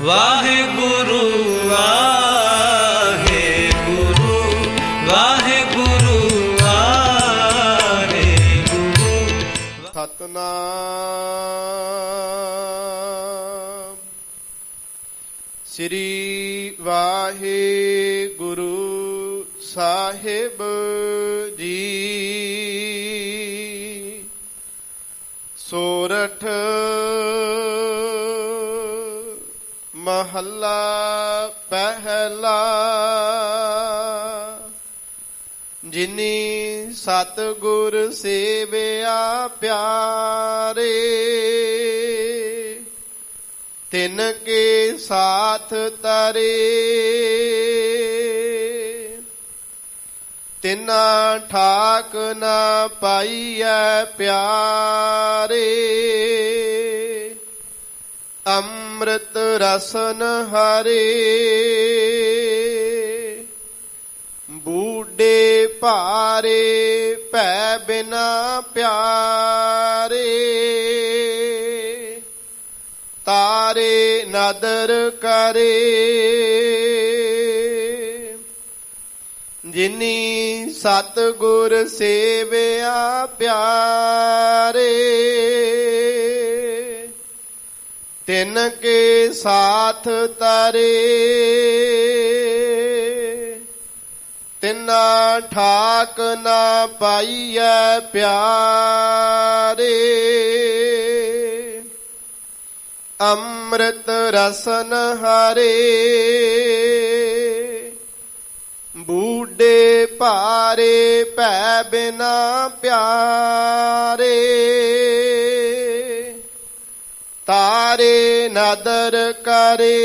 ਵਾਹਿਗੁਰੂ ਵਾਹਿਗੁਰੂ ਵਾਹਿਗੁਰੂ ਵਾਹਿਗੁਰੂ। ਸਤਨਾਮ ਸ੍ਰੀ ਵਾਹਿਗੁਰੂ ਸਾਹਿਬ ਜੀ। ਸੋਰਠ ਮਹੱਲਾ ਪਹਿਲਾ। ਜਿਨੀ ਸਤਿਗੁਰ ਸੇਵਿਆ ਪਿਆਰੇ, ਤਿਨ ਕੇ ਸਾਥ ਤਰੇ। ਤਿਨਾ ਠਾਕ ਨਾ ਪਾਈਐ ਪਿਆਰੇ, ਅੰਮ੍ਰਿਤ ਰਸਨ ਹਰੇ। ਬੂਢੇ ਭਾਰੇ ਭੈ ਬਿਨਾ ਪਿਆਰੇ, ਤਾਰੇ ਨਦਰ ਕਰੇ। ਜਿਨੀ ਸਤਿਗੁਰ ਸੇਵਿਆ ਪਿਆਰੇ, ਤਿਨ ਕੇ ਸਾਥ ਤਰੇ। ਤਿਨਾ ਠਾਕ ਨਾ ਪਾਈਐ ਪਿਆਰੇ, ਅੰਮ੍ਰਿਤ ਰਸਨ ਹਰੇ। ਬੂਢੇ ਭਾਰੇ ਭੈ ਬਿਨਾ ਪਿਆਰੇ, ਤਾਰੇ ਨਦਰ ਕਰੇ।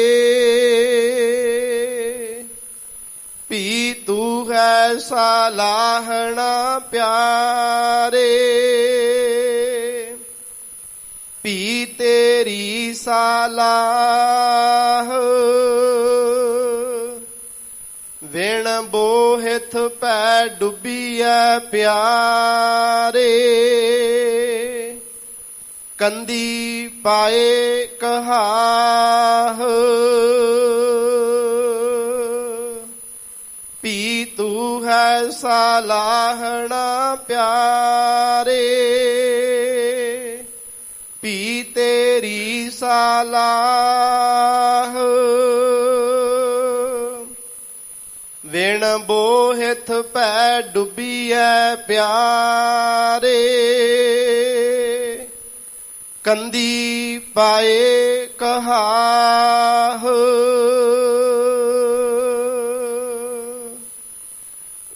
ਭੀ ਤੂੰ ਹੈ ਸਲਾਹਣਾ ਪਿਆਰੇ, ਭੀ ਤੇਰੀ ਸਲਾਹ। ਵਿਣ ਬੋਹਿਥ ਪੈ ਡੁੱਬੀਐ ਪਿਆਰੇ, ਕੰਦੀ ਪਾਏ ਕਹਾਹ। ਭੀ ਤੂੰ ਹੈ ਸਲਾਹਣਾ ਪਿਆਰੇ, ਭੀ ਤੇਰੀ ਸਲਾਹ। ਵਿਣ ਬੋਹਿਥ ਪੈ ਡੁੱਬੀਐ ਪਿਆਰੇ, ਕੰਦੀ ਪਾਏ ਕਹਾਹ।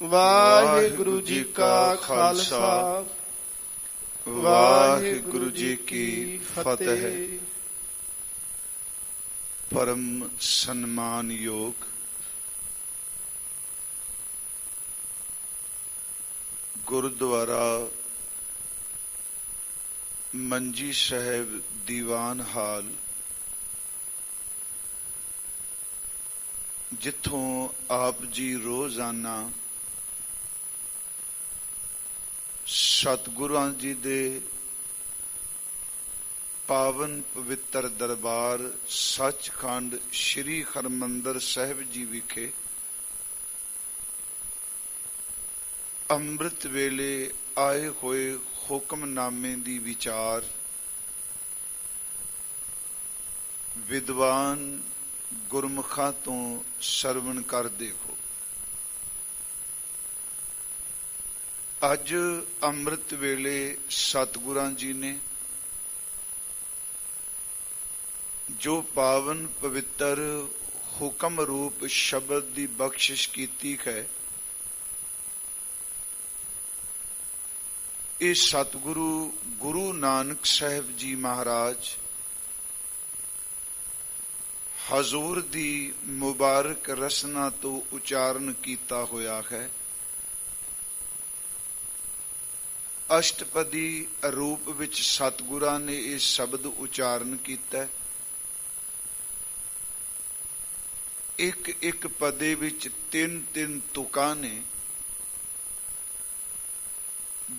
ਵਾਹਿਗੁਰੂ ਜੀ ਕਾ ਖਾਲਸਾ, ਵਾਹਿਗੁਰੂ ਜੀ ਕੀ ਫਤਿਹ। ਪਰਮ ਸਨਮਾਨਯੋਗ ਗੁਰਦੁਆਰਾ ਮੰਜੀ ਸਾਹਿਬ ਦੀਵਾਨ ਹਾਲ, ਜਿੱਥੋਂ ਆਪ ਜੀ ਰੋਜ਼ਾਨਾ ਸਤਿਗੁਰਾਂ ਜੀ ਦੇ ਪਾਵਨ ਪਵਿੱਤਰ ਦਰਬਾਰ ਸੱਚਖੰਡ ਸ੍ਰੀ ਹਰਿਮੰਦਰ ਸਾਹਿਬ ਜੀ ਵਿਖੇ ਅੰਮ੍ਰਿਤ ਵੇਲੇ ਆਏ ਹੋਏ ਹੁਕਮਨਾਮੇ ਦੀ ਵਿਚਾਰ ਵਿਦਵਾਨ ਗੁਰਮੁਖਾਂ ਤੋਂ ਸਰਵਣ ਕਰਦੇ ਹੋ। ਅੱਜ ਅੰਮ੍ਰਿਤ ਵੇਲੇ ਸਤਿਗੁਰਾਂ ਜੀ ਨੇ ਜੋ ਪਾਵਨ ਪਵਿੱਤਰ ਹੁਕਮ ਰੂਪ ਸ਼ਬਦ ਦੀ ਬਖਸ਼ਿਸ਼ ਕੀਤੀ ਹੈ, ਇਹ ਸਤਿਗੁਰੂ ਗੁਰੂ ਨਾਨਕ ਸਾਹਿਬ ਜੀ ਮਹਾਰਾਜ ਹਜ਼ੂਰ ਦੀ ਮੁਬਾਰਕ ਰਸਨਾ ਤੋਂ ਉਚਾਰਨ ਕੀਤਾ ਹੋਇਆ ਹੈ। ਅਸ਼ਟਪਦੀ ਰੂਪ ਵਿੱਚ ਸਤਿਗੁਰਾਂ ਨੇ ਇਹ ਸ਼ਬਦ ਉਚਾਰਨ ਕੀਤਾ। ਇੱਕ ਇੱਕ ਪਦੇ ਵਿੱਚ ਤਿੰਨ ਤਿੰਨ ਤੁਕਾਂ ਨੇ,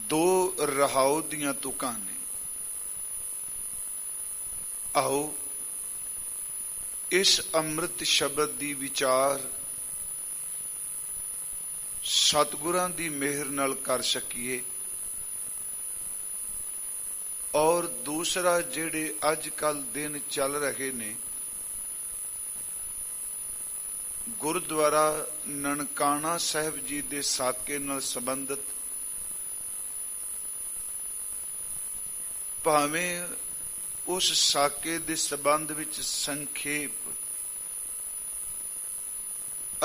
ਦੋ ਰਹਾਉ ਦੀਆਂ ਤੁਕਾਂ ਨੇ। ਆਓ ਇਸ ਅੰਮ੍ਰਿਤ ਸ਼ਬਦ ਦੀ ਵਿਚਾਰ ਸਤਿਗੁਰਾਂ ਦੀ ਮਿਹਰ ਨਾਲ ਕਰ ਸਕੀਏ। ਔਰ ਦੂਸਰਾ, ਜਿਹੜੇ ਅੱਜ ਕੱਲ ਦਿਨ ਚੱਲ ਰਹੇ ਨੇ, ਗੁਰਦੁਆਰਾ ਨਨਕਾਣਾ ਸਾਹਿਬ ਜੀ ਦੇ ਸਾਕੇ ਨਾਲ ਸੰਬੰਧਿਤ, ਭਾਵੇਂ ਉਸ ਸਾਕੇ ਦੇ ਸੰਬੰਧ ਵਿੱਚ ਸੰਖੇਪ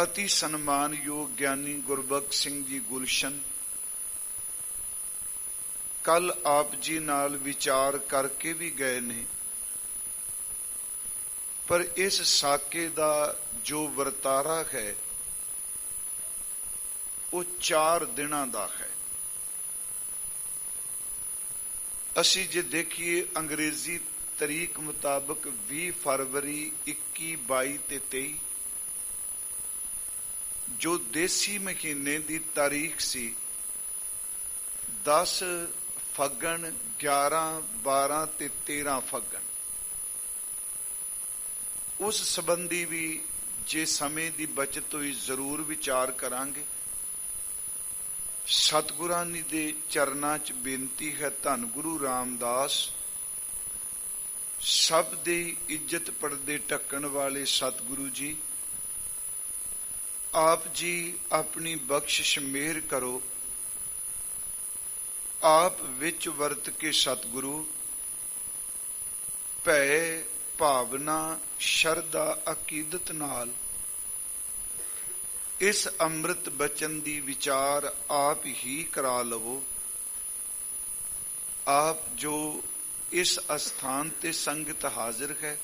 ਅਤੀ ਸਨਮਾਨਯੋਗ ਗਿਆਨੀ ਗੁਰਬਖਸ਼ ਸਿੰਘ ਜੀ ਗੁਲਸ਼ਨ ਕੱਲ ਆਪ ਜੀ ਨਾਲ ਵਿਚਾਰ ਕਰਕੇ ਵੀ ਗਏ ਨੇ, ਪਰ ਇਸ ਸਾਕੇ ਦਾ ਜੋ ਵਰਤਾਰਾ ਹੈ ਉਹ 4 ਦਿਨਾਂ ਦਾ ਹੈ। ਅਸੀਂ ਜੇ ਦੇਖੀਏ ਅੰਗਰੇਜ਼ੀ ਤਰੀਕ ਮੁਤਾਬਕ 20 ਫਰਵਰੀ 21, 22 ਤੇ 23, ਜੋ ਦੇਸੀ ਮਹੀਨੇ ਦੀ ਤਾਰੀਖ ਸੀ 10 ਫੱਗਣ, 11, 12 ਤੇ 13 ਫੱਗਣ, ਉਸ ਸੰਬੰਧੀ ਵੀ ਜੇ ਸਮੇਂ ਦੀ ਬਚਤ ਹੋਈ ਜ਼ਰੂਰ ਵਿਚਾਰ ਕਰਾਂਗੇ। ਸਤਿਗੁਰਾਂ ਦੇ ਚਰਨਾਂ 'ਚ ਬੇਨਤੀ ਹੈ, ਧੰਨ ਗੁਰੂ ਰਾਮਦਾਸ ਸਭ ਦੀ ਇੱਜ਼ਤ ਪਰਦੇ ਢੱਕਣ ਵਾਲੇ ਸਤਿਗੁਰੂ ਜੀ, ਆਪ ਜੀ ਆਪਣੀ ਬਖਸ਼ਿਸ਼ ਮਿਹਰ ਕਰੋ। ਆਪ ਵਿੱਚ ਵਰਤ ਕੇ ਸਤਿਗੁਰੂ ਭੈ, ਭਾਵਨਾ, ਸ਼ਰਧਾ, ਅਕੀਦਤ ਨਾਲ ਇਸ ਅੰਮ੍ਰਿਤ ਬਚਨ ਦੀ ਵਿਚਾਰ ਆਪ ਹੀ ਕਰਾ ਲਵੋ। ਆਪ ਜੋ ਇਸ ਅਸਥਾਨ ਤੇ ਸੰਗਤ ਹਾਜ਼ਰ ਹੈ,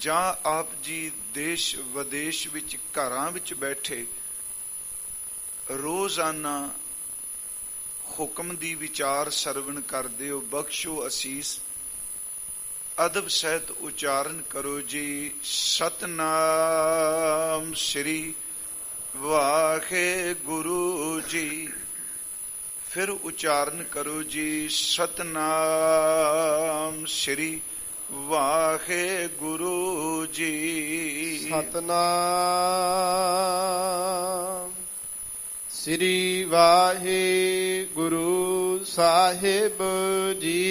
ਜਾਂ ਆਪ ਜੀ ਦੇਸ਼ ਵਿਦੇਸ਼ ਵਿੱਚ ਘਰਾਂ ਵਿੱਚ ਬੈਠੇ ਰੋਜ਼ਾਨਾ ਹੁਕਮ ਦੀ ਵਿਚਾਰ ਸਰਵਣ ਕਰਦੇ ਹੋ, ਬਖਸ਼ੋ ਅਸੀਸ। ਅਦਬ ਸਹਿਤ ਉਚਾਰਨ ਕਰੋ ਜੀ, ਸਤਨਾਮ ਸ੍ਰੀ ਵਾਹਿਗੁਰੂ ਜੀ। ਫਿਰ ਉਚਾਰਨ ਕਰੋ ਜੀ, ਸਤਨਾਮ ਸ੍ਰੀ ਵਾਹਿਗੁਰੂ ਜੀ। ਸਤਨਾਮ ਸ੍ਰੀ ਵਾਹਿਗੁਰੂ ਸਾਹਿਬ ਜੀ।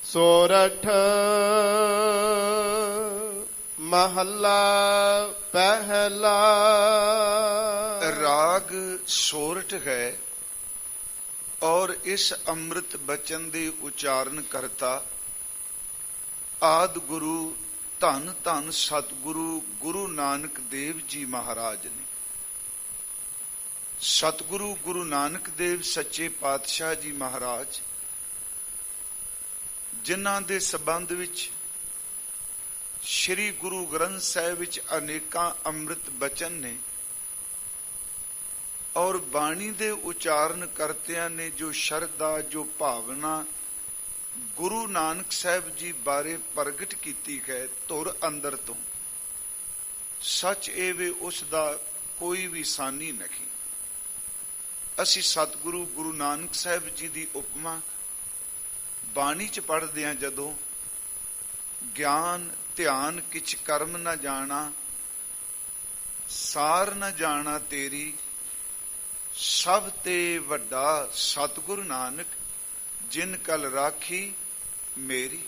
ਸੋਰਠ ਮਹੱਲਾ ਪਹਿਲਾ। ਰਾਗ ਸੋਰਠ ਹੈ ਔਰ ਇਸ ਅੰਮ੍ਰਿਤ ਬਚਨ ਦੇ ਉਚਾਰਨ ਕਰਤਾ ਆਦਿ ਗੁਰੂ ਧੰਨ ਧੰਨ ਸਤਿਗੁਰੂ ਗੁਰੂ ਨਾਨਕ ਦੇਵ ਜੀ ਮਹਾਰਾਜ ਨੇ। ਸਤਿਗੁਰੂ ਗੁਰੂ ਨਾਨਕ ਦੇਵ ਸੱਚੇ ਪਾਤਸ਼ਾਹ ਜੀ ਮਹਾਰਾਜ, ਜਿਨ੍ਹਾਂ ਦੇ ਸੰਬੰਧ ਵਿੱਚ ਸ੍ਰੀ ਗੁਰੂ ਗ੍ਰੰਥ ਸਾਹਿਬ ਵਿੱਚ ਅਨੇਕਾਂ ਅੰਮ੍ਰਿਤ ਬਚਨ ਨੇ, ਔਰ ਬਾਣੀ ਦੇ ਉਚਾਰਨ ਕਰਤਿਆਂ ਨੇ ਜੋ ਸ਼ਰਧਾ, ਜੋ ਭਾਵਨਾ ਗੁਰੂ ਨਾਨਕ ਸਾਹਿਬ ਜੀ ਬਾਰੇ ਪ੍ਰਗਟ ਕੀਤੀ ਹੈ ਧੁਰ ਅੰਦਰ ਤੋਂ, ਸੱਚ ਇਹ ਵੇ ਉਸ ਦਾ ਕੋਈ ਵੀ ਸਾਨੀ ਨਹੀਂ। ਅਸੀਂ ਸਤਿਗੁਰੂ ਗੁਰੂ ਨਾਨਕ ਸਾਹਿਬ ਜੀ ਦੀ ਉਪਮਾ ਬਾਣੀ ਚ ਪੜ੍ਹਦੇ ਹਾਂ, ਜਦੋਂ ਗਿਆਨ ਧਿਆਨ ਕਿਛ ਕਰਮ ਨਾ ਜਾਣਾ, ਸਾਰ ਨਾ ਜਾਣਾ ਤੇਰੀ, ਸਭ ਤੇ ਵੱਡਾ ਸਤਿਗੁਰੂ ਨਾਨਕ ਜਿਨ ਕਲ ਰਾਖੀ ਮੇਰੀ।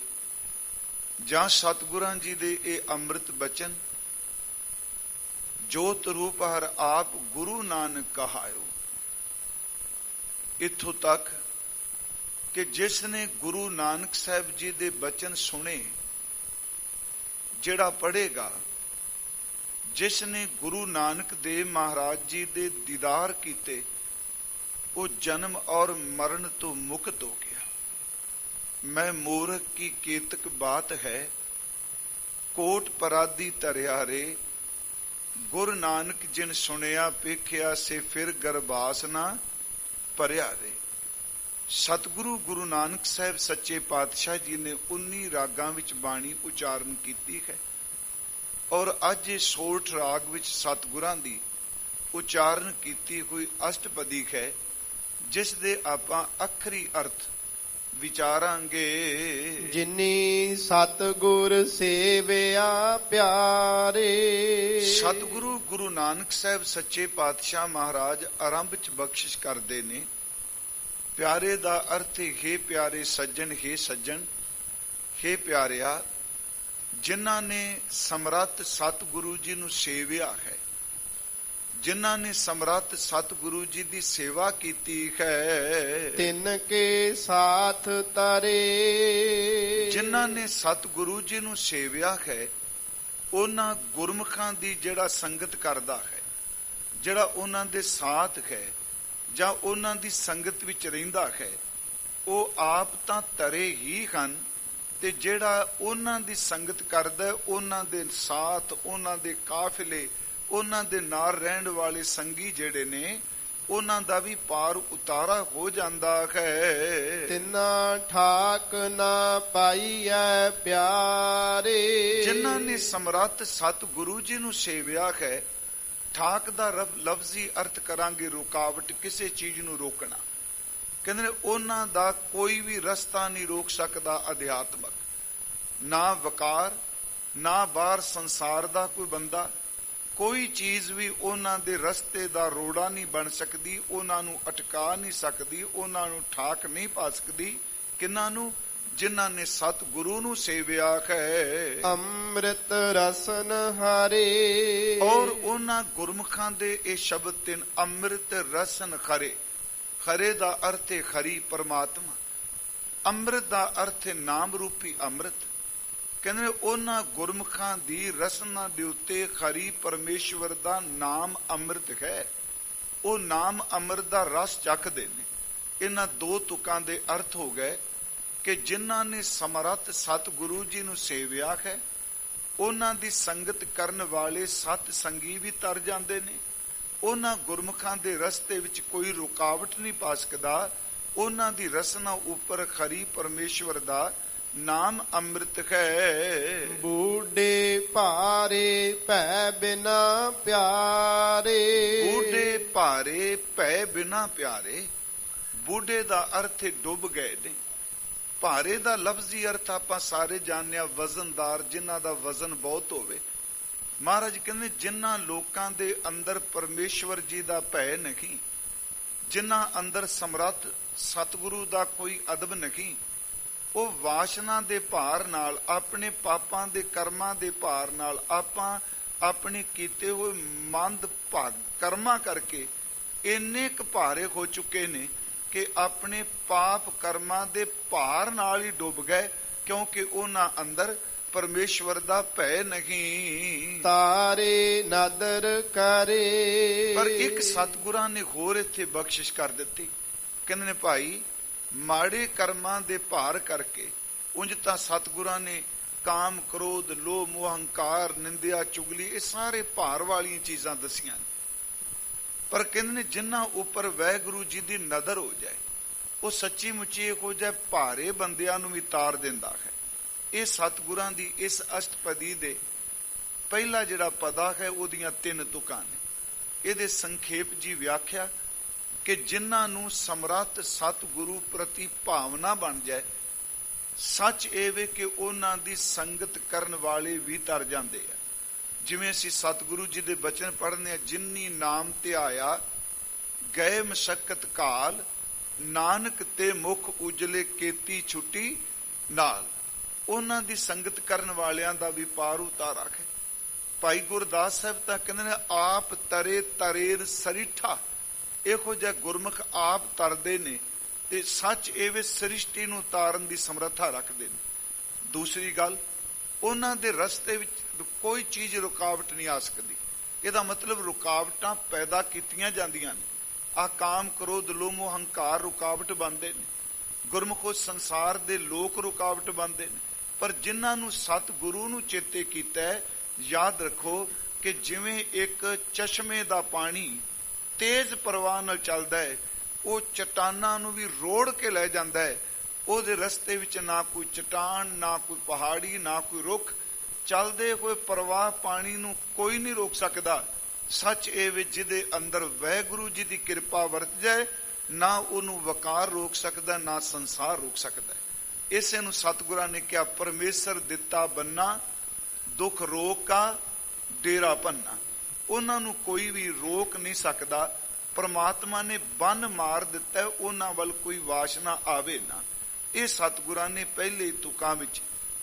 ਜਾਂ ਸਤਿਗੁਰਾਂ ਜੀ ਦੇ ਇਹ ਅੰਮ੍ਰਿਤ ਬਚਨ, ਜੋਤ ਰੂਪ ਹਰ ਆਪ ਗੁਰੂ ਨਾਨਕ ਕਹਾਇਓ। ਇੱਥੋਂ ਤੱਕ ਕਿ ਜਿਸ ਨੇ ਗੁਰੂ ਨਾਨਕ ਸਾਹਿਬ ਜੀ ਦੇ ਬਚਨ ਸੁਣੇ, ਜਿਹੜਾ ਪੜ੍ਹੇਗਾ, ਜਿਸ ਨੇ ਗੁਰੂ ਨਾਨਕ ਦੇਵ ਮਹਾਰਾਜ ਜੀ ਦੇ ਦੀਦਾਰ ਕੀਤੇ, ਉਹ ਜਨਮ ਔਰ ਮਰਨ ਤੋਂ ਮੁਕਤ ਹੋ ਗਿਆ। ਮੈਂ ਮੂਰਖ ਕੀ ਕੇਤਕ ਬਾਤ ਹੈ, ਕੋਟ ਪਰਾਦੀ ਧਰਿਆ ਰੇ, ਗੁਰੂ ਨਾਨਕ ਜਿਨ ਸੁਣਿਆ ਪੇਖਿਆ, ਸੇ ਫਿਰ ਗਰਬਾਸ ਨਾ ਭਰਿਆ ਰੇ। ਸਤਿਗੁਰੂ ਗੁਰੂ ਨਾਨਕ ਸਾਹਿਬ ਸੱਚੇ ਪਾਤਸ਼ਾਹ ਜੀ ਨੇ 19 ਰਾਗਾਂ ਵਿੱਚ ਬਾਣੀ ਉਚਾਰਨ ਕੀਤੀ ਹੈ, ਔਰ ਅੱਜ ਇਹ ਸੋਰਠ ਰਾਗ ਵਿੱਚ ਸਤਿਗੁਰਾਂ ਦੀ ਉਚਾਰਨ ਕੀਤੀ ਹੋਈ ਅਸ਼ਟਪਦੀ ਹੈ, ਜਿਸ ਦੇ ਆਪਾਂ ਅੱਖਰੀ ਅਰਥ ਵਿਚਾਰਾਂਗੇ। ਜਿਨੀ ਸਤਿਗੁਰ ਸੇਵਿਆ ਪਿਆਰੇ। ਸਤਿਗੁਰੂ ਗੁਰੂ ਨਾਨਕ ਸਾਹਿਬ ਸੱਚੇ ਪਾਤਸ਼ਾਹ ਮਹਾਰਾਜ ਆਰੰਭ ਚ ਬਖਸ਼ਿਸ਼ ਕਰਦੇ ਨੇ। ਪਿਆਰੇ ਦਾ ਅਰਥ ਹੈ ਪਿਆਰੇ ਸੱਜਣ, ਹੈ ਸੱਜਣ, ਹੈ ਪਿਆਰਿਆ, ਜਿਨ੍ਹਾਂ ਨੇ ਸਮਰੱਥ ਸਤਿਗੁਰੂ ਜੀ ਨੂੰ ਸੇਵਿਆ ਹੈ, ਜਿਨ੍ਹਾਂ ਨੇ ਸਮਰੱਥ ਸਤਿਗੁਰੂ ਜੀ ਦੀ ਸੇਵਾ ਕੀਤੀ ਹੈ। ਤਿਨ ਕੇ ਸਾਥ ਤਰੇ। ਜਿਨ੍ਹਾਂ ਨੇ ਸਤਿਗੁਰੂ ਜੀ ਨੂੰ ਸੇਵਿਆ ਹੈ, ਉਹਨਾਂ ਗੁਰਮੁਖਾਂ ਦੀ ਜਿਹੜਾ ਸੰਗਤ ਕਰਦਾ ਹੈ, ਜਿਹੜਾ ਉਹਨਾਂ ਦੇ ਸਾਥ ਹੈ ਜਾਂ ਉਹਨਾਂ ਦੀ ਸੰਗਤ ਵਿੱਚ ਰਹਿੰਦਾ ਹੈ, ਉਹ ਆਪ ਤਾਂ ਤਰੇ ਹੀ ਹਨ, ਤੇ ਜਿਹੜਾ ਉਹਨਾਂ ਦੀ ਸੰਗਤ ਕਰਦਾ, ਉਹਨਾਂ ਦੇ ਸਾਥ, ਉਹਨਾਂ ਦੇ ਕਾਫਿਲੇ, ਉਹਨਾਂ ਦੇ ਨਾਲ ਰਹਿਣ ਵਾਲੇ ਸੰਗੀ ਜਿਹੜੇ ਨੇ, ਉਹਨਾਂ ਦਾ ਵੀ ਪਾਰ ਉਤਾਰਾ ਹੋ ਜਾਂਦਾ ਹੈ। ਤਿਨਾ ਠਾਕ ਨਾ ਪਾਈਐ ਪਿਆਰੇ। ਜਿਨ੍ਹਾਂ ਨੇ ਸਮਰੱਥ ਸਤਿਗੁਰੂ ਜੀ ਨੂੰ ਸੇਵਿਆ ਹੈ, ਠਾਕ ਦਾ ਲਫ਼ਜ਼ੀ ਅਰਥ ਕਰਾਂਗੇ ਰੁਕਾਵਟ, ਕਿਸੇ ਚੀਜ਼ ਨੂੰ ਰੋਕਣਾ। ਕਹਿੰਦੇ ਨੇ ਉਹਨਾਂ ਦਾ ਕੋਈ ਵੀ ਰਸਤਾ ਨਹੀਂ ਰੋਕ ਸਕਦਾ ਅਧਿਆਤਮਕ, ਨਾ ਵਕਾਰ, ਨਾ ਬਾਹਰ ਸੰਸਾਰ ਦਾ ਕੋਈ ਬੰਦਾ, ਕੋਈ ਚੀਜ਼ ਵੀ ਉਹਨਾਂ ਦੇ ਰਸਤੇ ਦਾ ਰੋੜਾ ਨਹੀਂ ਬਣ ਸਕਦੀ, ਉਹਨਾਂ ਨੂੰ ਅਟਕਾ ਨਹੀਂ ਸਕਦੀ, ਉਹਨਾਂ ਨੂੰ ਠਾਕ ਨਹੀਂ ਪਾ ਸਕਦੀ। ਕਿਹਨਾਂ ਨੂੰ? ਜਿਨ੍ਹਾਂ ਨੇ ਸਤਿਗੁਰੂ ਨੂੰ ਸੇਵਿਆ ਹੈ। ਅੰਮ੍ਰਿਤ ਰਸਨ ਹਰੇ। ਔਰ ਉਹਨਾਂ ਗੁਰਮੁਖਾਂ ਦੇ ਇਹ ਸ਼ਬਦ ਤਿੰਨ, ਅੰਮ੍ਰਿਤ ਰਸਨ ਖਰੇ। ਖਰੇ ਦਾ ਅਰਥ ਹੈ ਖਰੀ ਪਰਮਾਤਮਾ, ਅੰਮ੍ਰਿਤ ਦਾ ਅਰਥ ਹੈ ਨਾਮ ਰੂਪੀ ਅੰਮ੍ਰਿਤ। ਕਹਿੰਦੇ ਉਹਨਾਂ ਗੁਰਮੁਖਾਂ ਦੀ ਰਸਨਾ ਦੇ ਉੱਤੇ ਖਰੀ ਪਰਮੇਸ਼ਵਰ ਦਾ ਨਾਮ ਅੰਮ੍ਰਿਤ ਹੈ। ਉਹ ਨਾਮ ਅੰਮ੍ਰਿਤ ਦਾ ਰਸ ਚੱਖਦੇ ਨੇ। ਇਹਨਾਂ ਦੋ ਤੁਕਾਂ ਦੇ ਅਰਥ ਹੋ ਗਏ ਕਿ ਜਿਨ੍ਹਾਂ ਨੇ ਸਮਰੱਥ ਸਤਿਗੁਰੂ ਜੀ ਨੂੰ ਸੇਵਿਆ ਹੈ, ਉਹਨਾਂ ਦੀ ਸੰਗਤ ਕਰਨ ਵਾਲੇ ਸਤ ਸੰਗੀ ਵੀ ਤਰ ਜਾਂਦੇ ਨੇ। ਉਹਨਾਂ ਗੁਰਮੁਖਾਂ ਦੇ ਰਸਤੇ ਵਿੱਚ ਕੋਈ ਰੁਕਾਵਟ ਨਹੀਂ ਪਾ ਸਕਦਾ। ਉਹਨਾਂ ਦੀ ਰਸਨਾ ਉੱਪਰ ਖਰੀ ਪਰਮੇਸ਼ਵਰ ਦਾ ਨਾਮ ਅੰਮ੍ਰਿਤ ਹੈ। ਬੂਢੇ ਭਾਰੇ ਭੈ ਬਿਨਾ ਪਿਆਰੇ। ਬੂਢੇ ਭਾਰੇ ਭੈ ਬਿਨਾ ਪਿਆਰੇ। ਬੂਢੇ ਦਾ ਅਰਥ ਡੁੱਬ ਗਏ ਨੇ। ਭਾਰੇ ਦਾ ਲਫ਼ਜ਼ੀ ਅਰਥ ਆਪਾਂ ਸਾਰੇ ਜਾਣਦੇ ਹਾਂ, ਵਜ਼ਨਦਾਰ, ਜਿਨ੍ਹਾਂ ਦਾ ਵਜ਼ਨ ਬਹੁਤ ਹੋਵੇ। ਮਹਾਰਾਜ ਕਹਿੰਦੇ ਜਿਨ੍ਹਾਂ ਲੋਕਾਂ ਦੇ ਅੰਦਰ ਪਰਮੇਸ਼ਵਰ ਜੀ ਦਾ ਭੈ ਨਹੀਂ, ਜਿਨ੍ਹਾਂ ਅੰਦਰ ਸਮਰੱਥ ਸਤਿਗੁਰੂ ਦਾ ਕੋਈ ਅਦਬ ਨਹੀਂ, ਉਹ ਵਾਸ਼ਨਾ ਦੇ ਭਾਰ ਨਾਲ, ਆਪਣੇ ਪਾਪਾਂ ਦੇ ਕਰਮਾਂ ਦੇ ਭਾਰ ਨਾਲ, ਆਪਾਂ ਆਪਣੇ ਕੀਤੇ ਹੋਏ ਮੰਦ ਭਾਗ ਕਰਮਾਂ ਕਰਕੇ ਇੰਨੇ ਕੁ ਭਾਰੇ ਹੋ ਚੁੱਕੇ ਨੇ ਕਿ ਆਪਣੇ ਪਾਪ ਕਰਮਾਂ ਦੇ ਭਾਰ ਨਾਲ ਹੀ ਡੁੱਬ ਗਏ, ਕਿਉਂਕਿ ਉਹਨਾਂ ਅੰਦਰ ਪਰਮੇਸ਼ਵਰ ਦਾ ਭੈ ਨਹੀਂ। ਤਾਰੇ ਨਦਰ ਕਰੇ। ਪਰ ਇੱਕ ਸਤਿਗੁਰਾਂ ਨੇ ਹੋਰ ਇੱਥੇ ਬਖਸ਼ਿਸ਼ ਕਰ ਦਿੱਤੀ। ਕਹਿੰਦੇ ਨੇ ਭਾਈ, ਮਾੜੇ ਕਰਮਾਂ ਦੇ ਭਾਰ ਕਰਕੇ, ਉਂਝ ਤਾਂ ਸਤਿਗੁਰਾਂ ਨੇ ਕਾਮ, ਕ੍ਰੋਧ, ਲੋਭ, ਮੋਹ, ਹੰਕਾਰ, ਨਿੰਦਿਆ, ਚੁਗਲੀ, ਇਹ ਸਾਰੇ ਭਾਰ ਵਾਲੀਆਂ ਚੀਜ਼ਾਂ ਦਸੀਆਂ ਨੇ। ਪਰ ਕਹਿੰਦੇ ਨੇ ਜਿਨ੍ਹਾਂ ਉੱਪਰ ਵਾਹਿਗੁਰੂ ਜੀ ਦੀ ਨਜ਼ਰ ਹੋ ਜਾਏ, ਉਹ ਸੱਚੀ ਮੁੱਚੀ ਹੋ ਜਾਏ, ਭਾਰੇ ਬੰਦਿਆਂ ਨੂੰ ਵੀ ਤਾਰ ਦਿੰਦਾ ਹੈ। ਇਹ ਸਤਿਗੁਰਾਂ ਦੀ ਇਸ ਅਸ਼ਟਪਦੀ ਦੇ ਪਹਿਲਾ ਜਿਹੜਾ ਪਦਾ ਹੈ, ਉਹਦੀਆਂ ਤਿੰਨ ਤੁਕਾਂ ਨੇ। ਇਹਦੇ ਸੰਖੇਪ ਜੀ ਵਿਆਖਿਆ ਕਿ ਜਿਨ੍ਹਾਂ ਨੂੰ ਸਮਰੱਥ ਸਤਿਗੁਰੂ ਪ੍ਰਤੀ ਭਾਵਨਾ ਬਣ ਜਾਏ, ਸੱਚ ਇਹ ਵੇ ਕਿ ਉਹਨਾਂ ਦੀ ਸੰਗਤ ਕਰਨ ਵਾਲੇ ਵੀ ਤਰ ਜਾਂਦੇ ਆ। ਜਿਵੇਂ ਅਸੀਂ ਸਤਿਗੁਰੂ ਜੀ ਦੇ ਬਚਨ ਪੜ੍ਹਨੇ ਆ, ਜਿਨਨੀ ਨਾਮ ਧਿਆਇਆ ਗਏ ਮਸ਼ੱਕਤ ਕਾਲ, ਨਾਨਕ ਤੇ ਮੁਖ ਉਜਲੇ ਕੀਤੀ ਛੁੱਟੀ ਨਾਲ। ਉਹਨਾਂ ਦੀ ਸੰਗਤ ਕਰਨ ਵਾਲਿਆਂ ਦਾ ਵੀ ਪਾਰ ਉਤਾਰਾ ਹੈ। ਭਾਈ ਗੁਰਦਾਸ ਸਾਹਿਬ ਤਾਂ ਕਹਿੰਦੇ ਨੇ ਆਪ ਤਰੇ ਤਰੇਰ ਸਰੀਠਾ। ਇਹੋ ਜਿਹਾ ਗੁਰਮੁਖ ਆਪ ਤਰਦੇ ਨੇ ਤੇ ਸੱਚ ਇਹ ਸ੍ਰਿਸ਼ਟੀ ਨੂੰ ਤਾਰਨ ਦੀ ਸਮਰੱਥਾ ਰੱਖਦੇ ਨੇ। ਦੂਸਰੀ ਗੱਲ, ਉਹਨਾਂ ਦੇ ਰਸਤੇ ਵਿੱਚ ਕੋਈ ਚੀਜ਼ ਰੁਕਾਵਟ ਨਹੀਂ ਆ ਸਕਦੀ। ਇਹਦਾ ਮਤਲਬ ਰੁਕਾਵਟਾਂ ਪੈਦਾ ਕੀਤੀਆਂ ਜਾਂਦੀਆਂ ਨੇ। ਆ ਕਾਮ, ਕ੍ਰੋਧ, ਲੋਭ, ਮੋਹ, ਹੰਕਾਰ ਰੁਕਾਵਟ ਬਣਦੇ ਨੇ। ਗੁਰਮੁਖੋ ਸੰਸਾਰ ਦੇ ਲੋਕ ਰੁਕਾਵਟ ਬਣਦੇ ਨੇ। ਪਰ ਜਿਨ੍ਹਾਂ ਨੂੰ ਸਤਿਗੁਰੂ ਨੂੰ ਚੇਤੇ ਕੀਤਾ ਹੈ, ਯਾਦ ਰੱਖੋ ਕਿ ਜਿਵੇਂ ਇੱਕ ਚਸ਼ਮੇ ਦਾ ਪਾਣੀ ਤੇਜ਼ ਪ੍ਰਵਾਹ ਨਾਲ ਚੱਲਦਾ ਹੈ, ਉਹ ਚਟਾਨਾਂ ਨੂੰ ਵੀ ਰੋੜ ਕੇ ਲੈ ਜਾਂਦਾ ਹੈ। ਉਹਦੇ ਰਸਤੇ ਵਿੱਚ ਨਾ ਕੋਈ ਚਟਾਨ, ਨਾ ਕੋਈ ਪਹਾੜੀ, ਨਾ ਕੋਈ ਰੁੱਖ। ਚੱਲਦੇ ਹੋਏ ਪ੍ਰਵਾਹ ਪਾਣੀ ਨੂੰ ਕੋਈ ਨਹੀਂ ਰੋਕ ਸਕਦਾ। ਸੱਚ ਇਹ ਵਿੱਚ ਜਿਹਦੇ ਅੰਦਰ ਵਾਹਿਗੁਰੂ ਜੀ ਦੀ ਕਿਰਪਾ ਵਰਤ ਜਾਏ, ਨਾ ਉਹਨੂੰ ਵਕਾਰ ਰੋਕ ਸਕਦਾ, ਨਾ ਸੰਸਾਰ ਰੋਕ ਸਕਦਾ। ਇਸੇ ਨੂੰ ਸਤਿਗੁਰਾਂ ਨੇ ਕਿਹਾ ਪਰਮੇਸ਼ਰ ਦਿੱਤਾ ਬੰਨਾ, ਦੁੱਖ ਰੋਕਾ ਡੇਰਾ ਭੰਨਾ। ਉਹਨਾਂ ਨੂੰ ਕੋਈ ਵੀ ਰੋਕ ਨਹੀਂ ਸਕਦਾ। ਪ੍ਰਮਾਤਮਾ ਨੇ ਬੰਨ ਮਾਰ ਦਿੱਤਾ, ਉਹਨਾਂ ਵੱਲ ਕੋਈ ਵਾਸ਼ਨਾ ਆਵੇ ਨਾ। ਇਹ ਸਤਿਗੁਰਾਂ ਨੇ ਪਹਿਲੇ ਤੁਕਾਂ ਵਿੱਚ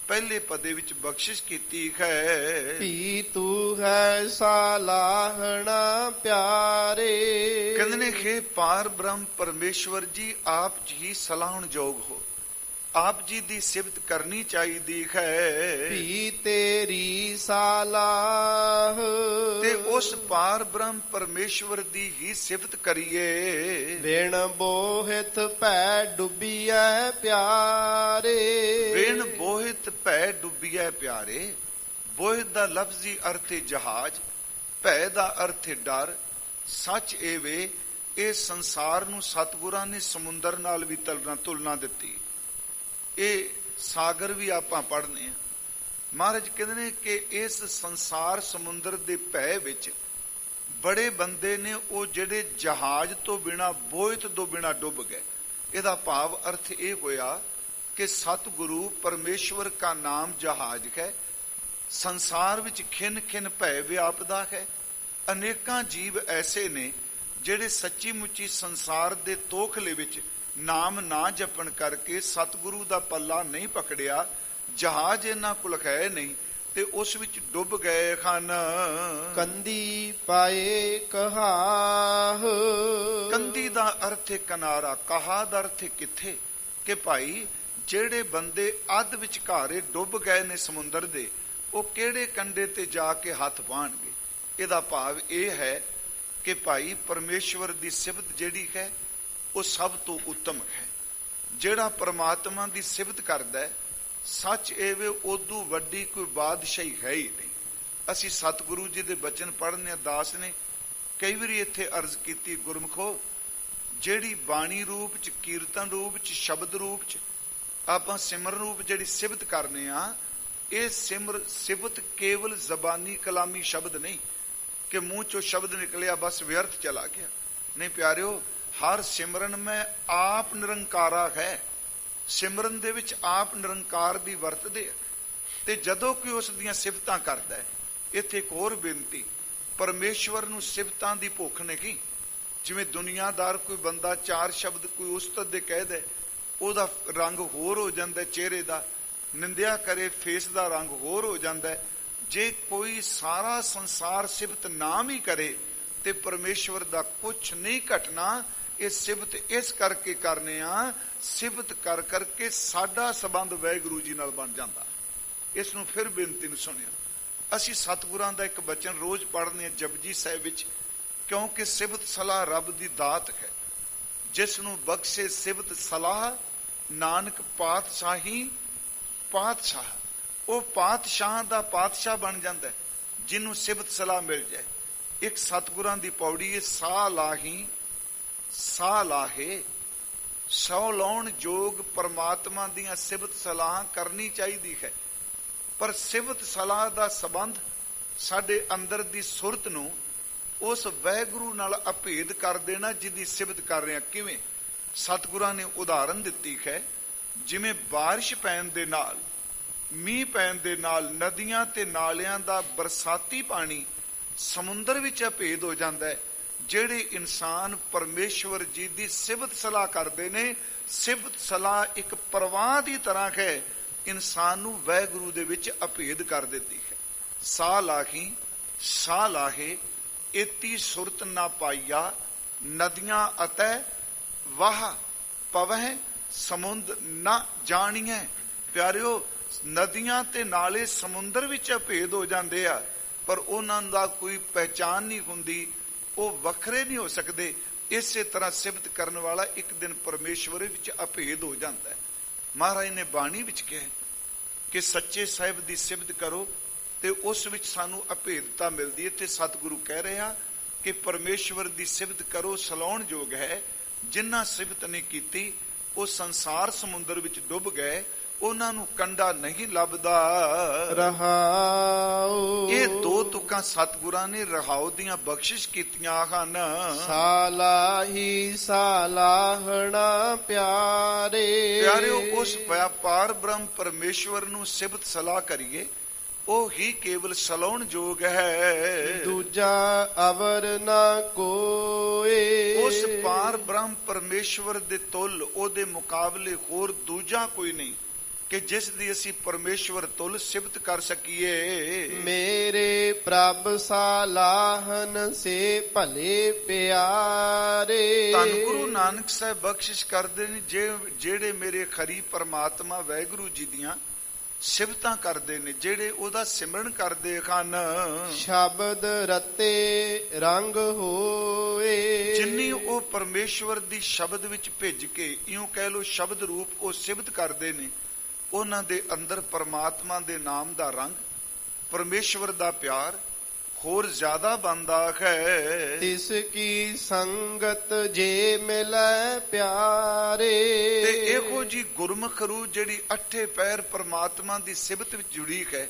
ਪਹਿਲੇ ਪਦੇ ਵਿੱਚ ਬਖਸ਼ਿਸ਼ ਕੀਤੀ ਹੈ। ਭੀ ਤੂੰ ਹੈ ਸਾਲਾਹਣਾ ਪਿਆਰੇ। ਕਹਿੰਦੇ ਨੇ ਖੇ ਪਾਰ ਬ੍ਰਹਮ ਪਰਮੇਸ਼ਵਰ ਜੀ ਆਪ ਜੀ ਸਲਾਹਣ ਯੋਗ ਹੋ, ਆਪ ਜੀ ਦੀ ਸਿਫਤ ਕਰਨੀ ਚਾਹੀਦੀ ਹੈ। ਭੀ ਤੇਰੀ ਸਾਲਾਹ, ਤੇ ਉਸ ਪਾਰ ਬ੍ਰਹਮ ਪਰਮੇਸ਼ਵਰ ਦੀ ਹੀ ਸਿਫਤ ਕਰੀਏ। ਬਿਨ ਬੋਹਿਤ ਭੈ ਡੁੱਬੀਐ ਪਿਆਰੇ। ਬਿਨ ਬੋਹਿਤ ਭੈ ਡੁੱਬੀਐ ਪਿਆਰੇ। ਬੋਹਿਤ ਦਾ ਲਫ਼ਜ਼ੀ ਅਰਥ ਹੈ ਜਹਾਜ਼, ਭੈ ਦਾ ਅਰਥ ਹੈ ਡਰ। ਸੱਚ ਇਹ ਵੇ, ਇਹ ਸੰਸਾਰ ਨੂੰ ਸਤਿਗੁਰਾਂ ਨੇ ਸਮੁੰਦਰ ਨਾਲ ਵੀ ਤੁਲਨਾ ਦਿੱਤੀ। ਇਹ ਸਾਗਰ ਵੀ ਆਪਾਂ ਪੜ੍ਹਨੇ ਆ। ਮਹਾਰਾਜ ਕਹਿੰਦੇ ਨੇ ਕਿ ਇਸ ਸੰਸਾਰ ਸਮੁੰਦਰ ਦੇ ਭੈ ਵਿੱਚ ਬੜੇ ਬੰਦੇ ਨੇ ਉਹ ਜਿਹੜੇ ਜਹਾਜ਼ ਤੋਂ ਬਿਨਾ, ਬੋਹਿਤ ਤੋਂ ਬਿਨਾ ਡੁੱਬ ਗਏ। ਇਹਦਾ ਭਾਵ ਅਰਥ ਇਹ ਹੋਇਆ ਕਿ ਸਤਿਗੁਰੂ ਪਰਮੇਸ਼ਵਰ ਕਾ ਨਾਮ ਜਹਾਜ਼ ਹੈ। ਸੰਸਾਰ ਵਿੱਚ ਖਿੰਨ ਖਿੰਨ ਭੈ ਵਿਆਪਦਾ ਹੈ। ਅਨੇਕਾਂ ਜੀਵ ਐਸੇ ਨੇ ਜਿਹੜੇ ਸੱਚੀ ਮੁੱਚੀ ਸੰਸਾਰ ਦੇ ਤੋਖਲੇ ਵਿੱਚ ਨਾਮ ਨਾ ਜਪਣ ਕਰਕੇ ਸਤਿਗੁਰੂ ਦਾ ਪੱਲਾ ਨਹੀਂ ਪਕੜਿਆ। ਜਹਾਜ਼ ਇਹਨਾਂ ਕੋਲ ਹੈ ਨਹੀਂ ਤੇ ਉਸ ਵਿੱਚ ਡੁੱਬ ਗਏ ਹਨ। ਕੰਦੀ ਪਾਏ ਕਹਾਹ। ਕੰਦੀ ਦਾ ਅਰਥ ਹੈ ਕਿਨਾਰਾ, ਕਹਾ ਦਾ ਅਰਥ ਹੈ ਕਿੱਥੇ। ਕਿ ਭਾਈ ਜਿਹੜੇ ਬੰਦੇ ਅੱਧ ਵਿਚਕਾਰੇ ਡੁੱਬ ਗਏ ਨੇ ਸਮੁੰਦਰ ਦੇ, ਉਹ ਕਿਹੜੇ ਕੰਢੇ ਤੇ ਜਾ ਕੇ ਹੱਥ ਪਾਣਗੇ। ਇਹਦਾ ਭਾਵ ਇਹ ਹੈ ਕਿ ਭਾਈ ਪਰਮੇਸ਼ਵਰ ਦੀ ਸਿਫਤ ਜਿਹੜੀ ਹੈ ਉਹ ਸਭ ਤੋਂ ਉੱਤਮ ਹੈ। ਜਿਹੜਾ ਪਰਮਾਤਮਾ ਦੀ ਸਿਫਤ ਕਰਦਾ ਹੈ, ਸੱਚ ਇਹ ਵੇ ਉਦੋਂ ਵੱਡੀ ਕੋਈ ਬਾਦਸ਼ਾਹੀ ਹੈ ਹੀ ਨਹੀਂ। ਅਸੀਂ ਸਤਿਗੁਰੂ ਜੀ ਦੇ ਬਚਨ ਪੜ੍ਹਨੇ, ਦਾਸ ਨੇ ਕਈ ਵਾਰੀ ਇੱਥੇ ਅਰਜ਼ ਕੀਤੀ, ਗੁਰਮਖੋ ਜਿਹੜੀ ਬਾਣੀ ਰੂਪ ਚ, ਕੀਰਤਨ ਰੂਪ ਚ, ਸ਼ਬਦ ਰੂਪ ਚ ਆਪਾਂ ਸਿਮਰਨ ਰੂਪ ਜਿਹੜੀ ਸਿਫਤ ਕਰਨੇ ਆ, ਇਹ ਸਿਫਤ ਕੇਵਲ ਜ਼ਬਾਨੀ ਕਲਾਮੀ ਸ਼ਬਦ ਨਹੀਂ ਕਿ ਮੂੰਹ ਚੋਂ ਸ਼ਬਦ ਨਿਕਲਿਆ ਬਸ ਵਿਅਰਥ ਚਲਾ ਗਿਆ। ਨਹੀਂ ਪਿਆਰਿਓ, ਹਰ ਸਿਮਰਨ ਮੈਂ ਆਪ ਨਿਰੰਕਾਰਾ ਹੈ। ਸਿਮਰਨ ਦੇ ਵਿੱਚ ਆਪ ਨਿਰੰਕਾਰ ਦੀ ਵਰਤਦੇ। ਤੇ ਜਦੋਂ ਕੋਈ ਉਸ ਦੀਆਂ ਸਿਫਤਾਂ ਕਰਦਾ ਹੈ, ਇੱਥੇ ਇੱਕ ਹੋਰ ਬੇਨਤੀ, ਪਰਮੇਸ਼ਵਰ ਨੂੰ ਸਿਫਤਾਂ ਦੀ ਭੁੱਖ ਨਹੀਂ। ਜਿਵੇਂ ਦੁਨੀਆਦਾਰ ਕੋਈ ਬੰਦਾ ਚਾਰ ਸ਼ਬਦ ਕੋਈ ਉਸਤਤ ਦੇ ਕਹਿ ਦੇ, ਉਹਦਾ ਰੰਗ ਹੋਰ ਹੋ ਜਾਂਦਾ ਚਿਹਰੇ ਦਾ, ਨਿੰਦਿਆ ਕਰੇ ਫੇਸ ਦਾ ਰੰਗ ਹੋਰ ਹੋ ਜਾਂਦਾ। ਜੇ ਕੋਈ ਸਾਰਾ ਸੰਸਾਰ ਸਿਫਤ ਨਾਮ ਹੀ ਕਰੇ ਤੇ ਪਰਮੇਸ਼ਵਰ ਦਾ ਕੁਛ ਨਹੀਂ ਘਟਣਾ। ਇਹ ਸਿਫਤ ਇਸ ਕਰਕੇ ਕਰਨੇ ਆ, ਸਿਫਤ ਕਰ ਕਰਕੇ ਸਾਡਾ ਸੰਬੰਧ ਵਾਹਿਗੁਰੂ ਜੀ ਨਾਲ ਬਣ ਜਾਂਦਾ। ਇਸ ਨੂੰ ਫਿਰ ਬੇਨਤੀ ਨੂੰ ਸੁਣਿਆ। ਅਸੀਂ ਸਤਿਗੁਰਾਂ ਦਾ ਇੱਕ ਬਚਨ ਰੋਜ਼ ਪੜ੍ਹਨੇ ਆ ਜਪਜੀ ਸਾਹਿਬ ਵਿੱਚ, ਕਿਉਂਕਿ ਸਿਫਤ ਸਲਾਹ ਰੱਬ ਦੀ ਦਾਤ ਹੈ। ਜਿਸ ਨੂੰ ਬਖਸ਼ੇ ਸਿਫਤ ਸਲਾਹ, ਨਾਨਕ ਪਾਤਸ਼ਾਹੀ ਪਾਤਸ਼ਾਹ। ਉਹ ਪਾਤਸ਼ਾਹ ਦਾ ਪਾਤਸ਼ਾਹ ਬਣ ਜਾਂਦਾ ਜਿਹਨੂੰ ਸਿਫਤ ਸਲਾਹ ਮਿਲ ਜਾਏ। ਇੱਕ ਸਤਿਗੁਰਾਂ ਦੀ ਪੌੜੀ ਹੈ, ਸਾਹ ਲਾਹੀ ਸਾਹ ਲਾਹੇ। ਸੌ ਲਾਉਣ ਯੋਗ ਪਰਮਾਤਮਾ ਦੀਆਂ ਸਿਫਤ ਸਲਾਹਾਂ ਕਰਨੀ ਚਾਹੀਦੀ ਹੈ। ਪਰ ਸਿਫਤ ਸਲਾਹ ਦਾ ਸੰਬੰਧ ਸਾਡੇ ਅੰਦਰ ਦੀ ਸੁਰਤ ਨੂੰ ਉਸ ਵਾਹਿਗੁਰੂ ਨਾਲ ਅਭੇਦ ਕਰ ਦੇਣਾ ਜਿਹਦੀ ਸਿਫਤ ਕਰ ਰਹੇ ਹਾਂ। ਕਿਵੇਂ? ਸਤਿਗੁਰਾਂ ਨੇ ਉਦਾਹਰਨ ਦਿੱਤੀ ਹੈ, ਜਿਵੇਂ ਬਾਰਿਸ਼ ਪੈਣ ਦੇ ਨਾਲ, ਮੀਂਹ ਪੈਣ ਦੇ ਨਾਲ ਨਦੀਆਂ ਤੇ ਨਾਲਿਆਂ ਦਾ ਬਰਸਾਤੀ ਪਾਣੀ ਸਮੁੰਦਰ ਵਿੱਚ ਅਭੇਦ ਹੋ ਜਾਂਦਾ ਹੈ। ਜਿਹੜੇ ਇਨਸਾਨ ਪਰਮੇਸ਼ਵਰ ਜੀ ਦੀ ਸਿਫਤ ਸਲਾਹ ਕਰਦੇ ਨੇ, ਸਿਫਤ ਸਲਾਹ ਇੱਕ ਪ੍ਰਵਾਹ ਦੀ ਤਰ੍ਹਾਂ ਹੈ, ਇਨਸਾਨ ਨੂੰ ਵਾਹਿਗੁਰੂ ਦੇ ਵਿੱਚ ਅਭੇਦ ਕਰ ਦਿੰਦੀ ਹੈ। ਸਾਹ ਲਾਹੀ ਸਾਹ ਲਾਹੇ, ਏਤੀ ਸੁਰਤ ਨਾ ਪਾਈਆ, ਨਦੀਆਂ ਅਤੈ ਵਾਹ ਪਵਹਿ ਸਮੁੰਦ ਨਾ ਜਾਣੀਐ। ਪਿਆਰਿਓ, ਨਦੀਆਂ ਤੇ ਨਾਲੇ ਸਮੁੰਦਰ ਵਿੱਚ ਅਭੇਦ ਹੋ ਜਾਂਦੇ ਆ, ਪਰ ਉਹਨਾਂ ਦਾ ਕੋਈ ਪਹਿਚਾਨ ਨਹੀਂ ਹੁੰਦੀ, ਉਹ ਵੱਖਰੇ ਨਹੀਂ ਹੋ ਸਕਦੇ। ਇਸੇ ਤਰ੍ਹਾਂ ਸਿਫਤ ਕਰਨ ਵਾਲਾ ਇੱਕ ਦਿਨ ਪਰਮੇਸ਼ਵਰ ਵਿੱਚ ਅਭੇਦ ਹੋ ਜਾਂਦਾ ਹੈ। ਮਹਾਰਾਜ ਨੇ ਬਾਣੀ ਵਿੱਚ ਕਿਹਾ ਕਿ ਸੱਚੇ ਸਾਹਿਬ ਦੀ ਸਿਫਤ ਕਰੋ ਤੇ ਉਸ ਵਿੱਚ ਸਾਨੂੰ ਅਭੇਦਤਾ ਮਿਲਦੀ ਹੈ। ਤੇ ਸਤਿਗੁਰੂ ਕਹਿ ਰਿਹਾ ਕਿ ਪਰਮੇਸ਼ਵਰ ਦੀ ਸਿਫਤ ਕਰੋ, ਸਲਾਉਣ ਯੋਗ ਹੈ। ਜਿਨ੍ਹਾਂ ਸਿਫਤ ਨੇ ਕੀਤੀ ਉਹ ਸੰਸਾਰ ਸਮੁੰਦਰ ਵਿੱਚ ਡੁੱਬ ਗਏ, ਉਹਨਾਂ ਨੂੰ ਕੰਡਾ ਨਹੀਂ ਲੱਭਦਾ। ਰਹਾਉ ਇਹ ਦੋ ਤੁਕਾਂ ਸਤਿਗੁਰਾਂ ਨੇ ਰਹਾਉ ਦੀਆਂ ਬਖਸ਼ਿਸ਼ ਕੀਤੀਆਂ ਹਨ। ਸਾਲਾਹੀ ਸਾਲਾਹਣਾ ਪਿਆਰੇ। ਪਿਆਰਿਓ, ਉਸ ਵਿਆਪਾਰ ਬ੍ਰਹਮ ਪਰਮੇਸ਼ਵਰ ਨੂੰ ਸਿਫਤ ਸਲਾਹ ਕਰੀਏ, ਉਹ ਹੀ ਕੇਵਲ ਸਲਾਉਣ ਯੋਗ ਹੈ। ਦੂਜਾ ਅਵਰ ਨਾ ਕੋਏ। ਉਸ ਪਾਰ ਬ੍ਰਹਮ ਪਰਮੇਸ਼ਵਰ ਦੇ ਤੁਲ, ਉਹਦੇ ਮੁਕਾਬਲੇ ਹੋਰ ਦੂਜਾ ਕੋਈ ਨਹੀਂ ਕਿ ਜਿਸ ਦੀ ਅਸੀਂ ਪਰਮੇਸ਼ਵਰ ਤੁਲ ਸਿਫਤ ਕਰ ਸਕੀਏ। ਮੇਰੇ ਪ੍ਰਭ ਸਾਲਾਹਨ ਸੇ ਭਲੇ ਪਿਆਰੇ। ਧੰਨ ਗੁਰੂ ਨਾਨਕ ਸਾਹਿਬ ਬਖਸ਼ਿਸ਼ ਕਰਦੇ ਨੇ, ਜਿਹੜੇ ਮੇਰੇ ਖਰੀ ਪਰਮਾਤਮਾ ਵਾਹਿਗੁਰੂ ਜੀ ਦੀਆਂ ਸਿਫਤਾਂ ਕਰਦੇ ਨੇ, ਜਿਹੜੇ ਉਹਦਾ ਸਿਮਰਨ ਕਰਦੇ ਹਨ। ਸ਼ਬਦ ਰਤੇ ਰੰਗ ਹੋਏ। ਜਿੰਨੀ ਉਹ ਪਰਮੇਸ਼ਵਰ ਦੀ ਸ਼ਬਦ ਵਿੱਚ ਭਿੱਜ ਕੇ, ਇਉਂ ਕਹਿ ਲੋ ਸ਼ਬਦ ਰੂਪ ਉਹ ਸਿਫਤ ਕਰਦੇ ਨੇ, ਉਹਨਾਂ ਦੇ ਅੰਦਰ ਪਰਮਾਤਮਾ ਦੇ ਨਾਮ ਦਾ ਰੰਗ, ਪਰਮੇਸ਼ਵਰ ਦਾ ਪਿਆਰ ਹੋਰ ਜ਼ਿਆਦਾ ਬਣਦਾ ਹੈ। ਤਿਸ ਕੀ ਸੰਗਤ ਜੇ ਮਿਲੈ ਪਿਆਰੇ। ਤੇ ਇਹੋ ਜੀ ਗੁਰਮੁਖ ਰੂ ਜਿਹੜੀ ਅੱਠੇ ਪੈਰ ਪਰਮਾਤਮਾ ਦੀ ਸਿਫਤ ਵਿੱਚ ਜੁੜੀ ਹੈ,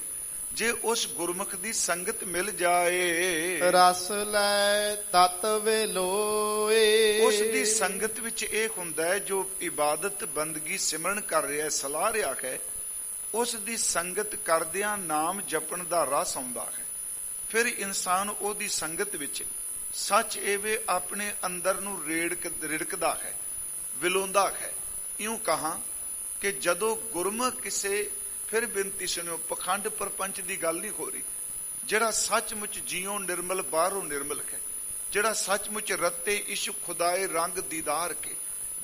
ਜੇ ਉਸ ਗੁਰਮੁਖ ਦੀ ਸੰਗਤ ਮਿਲ ਜਾਏ, ਰਸ ਲੈ ਤਤ ਵੇਲੋਏ। ਉਸ ਦੀ ਸੰਗਤ ਵਿੱਚ ਇਹ ਹੁੰਦਾ ਹੈ, ਜੋ ਇਬਾਦਤ ਬੰਦਗੀ ਸਿਮਰਨ ਕਰ ਰਿਹਾ, ਸਲਾਹ ਰਿਹਾ ਹੈ, ਉਸ ਦੀ ਸੰਗਤ ਕਰਦਿਆਂ ਨਾਮ ਜਪਣ ਦਾ ਰਸ ਆਉਂਦਾ ਹੈ। ਫਿਰ ਇਨਸਾਨ ਉਹਦੀ ਸੰਗਤ ਵਿੱਚ ਸੱਚ ਐਵੇਂ ਆਪਣੇ ਅੰਦਰ ਨੂੰ ਰਿੜਕਦਾ ਹੈ, ਵਿਲੋਂਦਾ ਹੈ। ਇਉਂ ਕਹਾਂ ਕਿ ਜਦੋਂ ਗੁਰਮੁਖ ਕਿਸੇ, ਫਿਰ ਬੇਨਤੀ ਸੁਣਿਓ, ਪਖੰਡ ਪਰਪੰਚ ਦੀ ਗੱਲ ਨਹੀਂ ਹੋ ਰਹੀ, ਜਿਹੜਾ ਸੱਚਮੁੱਚ ਜੀਉ ਨਿਰਮਲ ਬਾਹਰੋਂ ਨਿਰਮਲ ਹੈ, ਜਿਹੜਾ ਸੱਚਮੁੱਚ ਰੱਤੇ ਇਸ਼ਕ ਖੁਦਾਏ ਰੰਗ ਦੀਦਾਰ ਕੇ,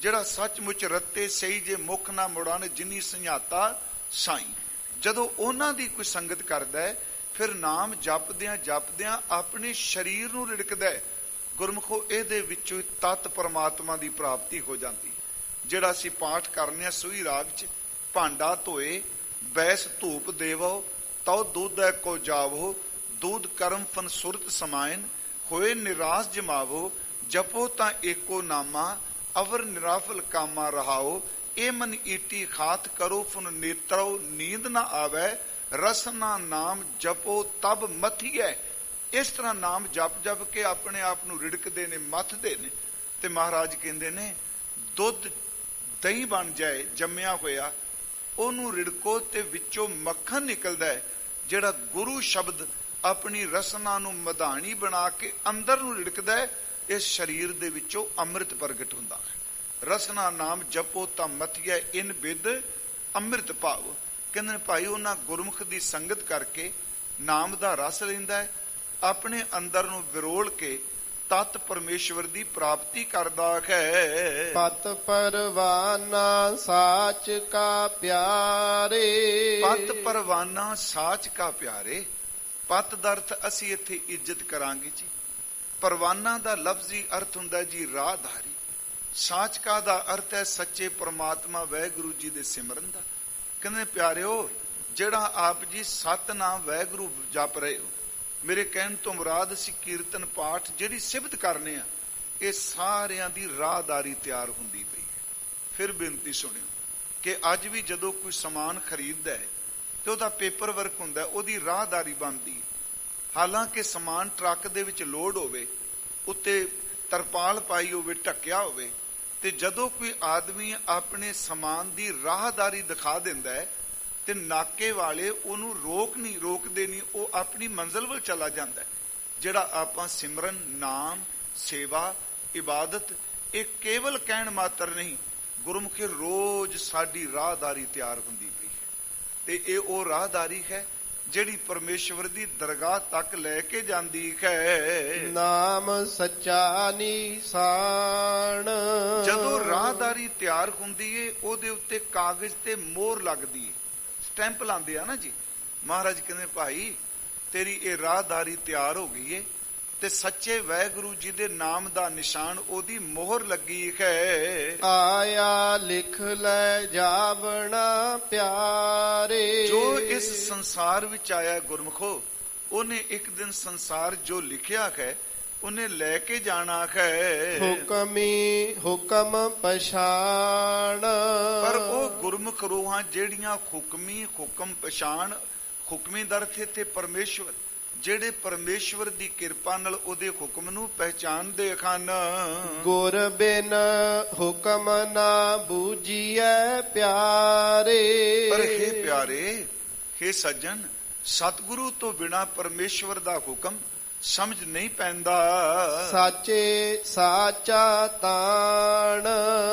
ਜਿਹੜਾ ਸੱਚਮੁੱਚ ਰੱਤੇ ਸਹੀ ਜੇ ਮੁਖ ਨਾ ਮੁੜਾਨ ਜਿਨੀ ਸੰਝਾਤਾ ਸਾਈਂ, ਜਦੋਂ ਉਹਨਾਂ ਦੀ ਕੋਈ ਸੰਗਤ ਕਰਦਾ ਹੈ, ਫਿਰ ਨਾਮ ਜਪਦਿਆਂ ਜਪਦਿਆਂ ਆਪਣੇ ਸਰੀਰ ਨੂੰ ਰਿੜਕਦਾ ਹੈ। ਗੁਰਮੁਖੋ, ਇਹਦੇ ਵਿੱਚੋਂ ਤਤ ਪਰਮਾਤਮਾ ਦੀ ਪ੍ਰਾਪਤੀ ਹੋ ਜਾਂਦੀ। ਜਿਹੜਾ ਅਸੀਂ ਪਾਠ ਕਰਨੇ ਆ ਸੂਈ ਰਾਗ 'ਚ, ਭਾਂਡਾ ਧੋਏ ਬੈਸ ਧੂਪ ਦੇਵੋ ਤਉ ਦੁੱਧੈ ਕੋ ਜਾਵੋ, ਦੁੱਧ ਕਰਮ ਫਨ ਸੁਰਤ ਸਮਾਇਨ ਹੋਏ ਨਿਰਾਸ ਜਮਾਵੋ, ਜਪੋ ਤਾਂ ਏਕੋ ਨਾਮਾ ਅਵਰ ਨਿਰਾਫਲ ਕਾਮਾ ਰਹਾਓ, ਇਹ ਮਨ ਈਟੀ ਖਾਤ ਕਰੋ ਫੁਨ ਨੇਤਰੋ ਨੀਂਦ ਨਾ ਆਵੈ, ਰਸਨਾ ਨਾਮ ਜਪੋ ਤਬ ਮਥੀਐ। ਇਸ ਤਰ੍ਹਾਂ ਨਾਮ ਜਪ ਜਪ ਕੇ ਆਪਣੇ ਆਪ ਨੂੰ ਰਿੜਕਦੇ ਨੇ, ਮੱਥਦੇ ਨੇ। ਤੇ ਮਹਾਰਾਜ ਕਹਿੰਦੇ ਨੇ, ਦੁੱਧ ਦਹੀਂ ਬਣ ਜਾਏ ਜੰਮਿਆ ਹੋਇਆ, ਉਹਨੂੰ ਰਿੜਕੋ ਤੇ ਵਿੱਚੋਂ ਮੱਖਣ ਨਿਕਲਦਾ ਹੈ, ਜਿਹੜਾ ਗੁਰੂ ਸ਼ਬਦ ਆਪਣੀ ਰਸਨਾ ਨੂੰ ਮਧਾਣੀ ਬਣਾ ਕੇ ਅੰਦਰ ਨੂੰ ਰਿੜਕਦਾ ਹੈ, ਇਸ ਸਰੀਰ ਦੇ ਵਿੱਚੋਂ ਅੰਮ੍ਰਿਤ ਪ੍ਰਗਟ ਹੁੰਦਾ ਹੈ। ਰਸਨਾ ਨਾਮ ਜਪੋ ਤਾਂ ਮਥੀਐ ਇਨ ਬਿਦ ਅੰਮ੍ਰਿਤ ਪਾਵ। ਕਹਿੰਦੇ ਨੇ ਭਾਈ, ਉਹਨਾਂ ਗੁਰਮੁਖ ਦੀ ਸੰਗਤ ਕਰਕੇ ਨਾਮ ਦਾ ਰਸ ਲੈਂਦਾ ਹੈ, ਆਪਣੇ ਅੰਦਰ ਨੂੰ ਵਿਰੋਲ ਕੇ ਤਤ ਪਰਮੇਸ਼ਵਰ ਦੀ ਪ੍ਰਾਪਤੀ ਕਰਦਾ ਹੈ। ਪਤ ਪਰਵਾਨਾ ਸਾਚ ਕਾ ਪਿਆਰੇ। ਪਤ ਪਰਵਾਨਾ ਸਾਚ ਕਾ ਪਿਆਰੇ। ਪਤ ਦਾ ਅਰਥ ਅਸੀਂ ਇੱਥੇ ਇੱਜ਼ਤ ਕਰਾਂਗੇ ਜੀ। ਪਰਵਾਨਾ ਦਾ ਲਫ਼ਜ਼ੀ ਅਰਥ ਹੁੰਦਾ ਜੀ ਰਾਹਦਾਰੀ। ਸਾਚ ਕਾ ਦਾ ਅਰਥ ਹੈ ਸੱਚੇ ਪਰਮਾਤਮਾ ਵਾਹਿਗੁਰੂ ਜੀ ਦੇ ਸਿਮਰਨ ਦਾ। ਕਹਿੰਦੇ ਪਿਆਰਿਓ, ਜਿਹੜਾ ਆਪ ਜੀ ਸਤਿਨਾਮ ਵਾਹਿਗੁਰੂ ਜਪ ਰਹੇ ਹੋ, ਮੇਰੇ ਕਹਿਣ ਤੋਂ ਮੁਰਾਦ ਅਸੀਂ ਕੀਰਤਨ ਪਾਠ ਜਿਹੜੀ ਸਿਫਤ ਕਰਨੇ ਆ, ਇਹ ਸਾਰਿਆਂ ਦੀ ਰਾਹਦਾਰੀ ਤਿਆਰ ਹੁੰਦੀ ਪਈ ਹੈ। ਫਿਰ ਬੇਨਤੀ ਸੁਣਿਓ ਕਿ ਅੱਜ ਵੀ ਜਦੋਂ ਕੋਈ ਸਮਾਨ ਖਰੀਦਦਾ ਹੈ ਤੇ ਉਹਦਾ ਪੇਪਰ ਵਰਕ ਹੁੰਦਾ, ਉਹਦੀ ਰਾਹਦਾਰੀ ਬਣਦੀ ਹੈ। ਹਾਲਾਂਕਿ ਸਮਾਨ ਟਰੱਕ ਦੇ ਵਿੱਚ ਲੋਡ ਹੋਵੇ, ਉੱਤੇ ਤਰਪਾਲ ਪਾਈ ਹੋਵੇ, ਢੱਕਿਆ ਹੋਵੇ, ਤੇ ਜਦੋਂ ਕੋਈ ਆਦਮੀ ਆਪਣੇ ਸਮਾਨ ਦੀ ਰਾਹਦਾਰੀ ਦਿਖਾ ਦਿੰਦਾ ਹੈ ਤੇ ਨਾਕੇ ਵਾਲੇ ਉਹਨੂੰ ਰੋਕਦੇ ਨਹੀਂ, ਉਹ ਆਪਣੀ ਮੰਜ਼ਿਲ ਵੱਲ ਚਲਾ ਜਾਂਦਾ ਹੈ। ਜਿਹੜਾ ਆਪਾਂ ਸਿਮਰਨ, ਨਾਮ, ਸੇਵਾ, ਇਬਾਦਤ, ਇਹ ਕੇਵਲ ਕਹਿਣ ਮਾਤਰ ਨਹੀਂ, ਗੁਰਮੁਖੀ ਰੋਜ਼ ਸਾਡੀ ਰਾਹਦਾਰੀ ਤਿਆਰ ਹੁੰਦੀ ਪਈ ਹੈ। ਤੇ ਇਹ ਉਹ ਰਾਹਦਾਰੀ ਹੈ ਜਿਹੜੀ ਪਰਮੇਸ਼ਵਰ ਦੀ ਦਰਗਾਹ ਤੱਕ ਲੈ ਕੇ ਜਾਂਦੀ ਹੈ। ਨਾਮ ਸੱਚਾ ਨਿਸ਼ਾਨ। ਜਦੋਂ ਰਾਹਦਾਰੀ ਤਿਆਰ ਹੁੰਦੀ ਏ, ਉਹਦੇ ਉੱਤੇ ਕਾਗਜ਼ ਤੇ ਮੋਹਰ ਲੱਗਦੀ ਏ, ਸਟੈਂਪ ਲਾਉਂਦੇ ਆ ਨਾ ਜੀ। ਮਹਾਰਾਜ ਕਹਿੰਦੇ ਭਾਈ, ਤੇਰੀ ਇਹ ਰਾਹਦਾਰੀ ਤਿਆਰ ਹੋ ਗਈ ਏ ਤੇ ਸੱਚੇ ਵਾਹਿਗੁਰੂ ਜੀ ਦੇ ਨਾਮ ਦਾ ਨਿਸ਼ਾਨ, ਉਹਦੀ ਮੋਹਰ ਲੱਗੀ ਹੈ। ਆਇਆ ਲਿਖ ਲੈ ਜਾਵਣਾ ਪਿਆਰੇ। ਜੋ ਇਸ ਸੰਸਾਰ ਵਿੱਚ ਆਇਆ ਗੁਰਮੁਖੋ, ਉਹਨੇ ਇੱਕ ਦਿਨ ਸੰਸਾਰ ਜੋ ਲਿਖਿਆ ਹੈ, ਉਹਨੇ ਲੈ ਕੇ ਜਾਣਾ ਹੈ। ਹੁਕਮੀ ਹੁਕਮ ਪਛਾਣ, ਪਰ ਉਹ ਗੁਰਮੁਖ ਰੂਹਾਂ ਜਿਹੜੀਆਂ ਹੁਕਮੀ ਹੁਕਮ ਪਛਾਣ, ਹੁਕਮੀ ਦਾ ਅਰਥ ਇੱਥੇ ਪਰਮੇਸ਼ਵਰ, ਜਿਹੜੇ ਪਰਮੇਸ਼ਵਰ ਦੀ ਕਿਰਪਾ ਨਾਲ ਉਹਦੇ ਹੁਕਮ ਨੂੰ ਪਹਿਚਾਨਦੇ ਹਨ। ਗੁਰ ਬਿਨ ਹੁਕਮ ਨਾ ਬੂਝੀਐ ਪਿਆਰੇ। ਪਰ ਹੇ ਪਿਆਰੇ, ਹੇ ਸੱਜਣ, ਸਤਿਗੁਰੂ ਤੋਂ ਬਿਨਾ ਪਰਮੇਸ਼ਵਰ ਦਾ ਹੁਕਮ ਸਮਝ ਨਹੀਂ ਪੈਂਦਾ। ਸਾਚੇ ਸਾਚਾ ਤਾਣ,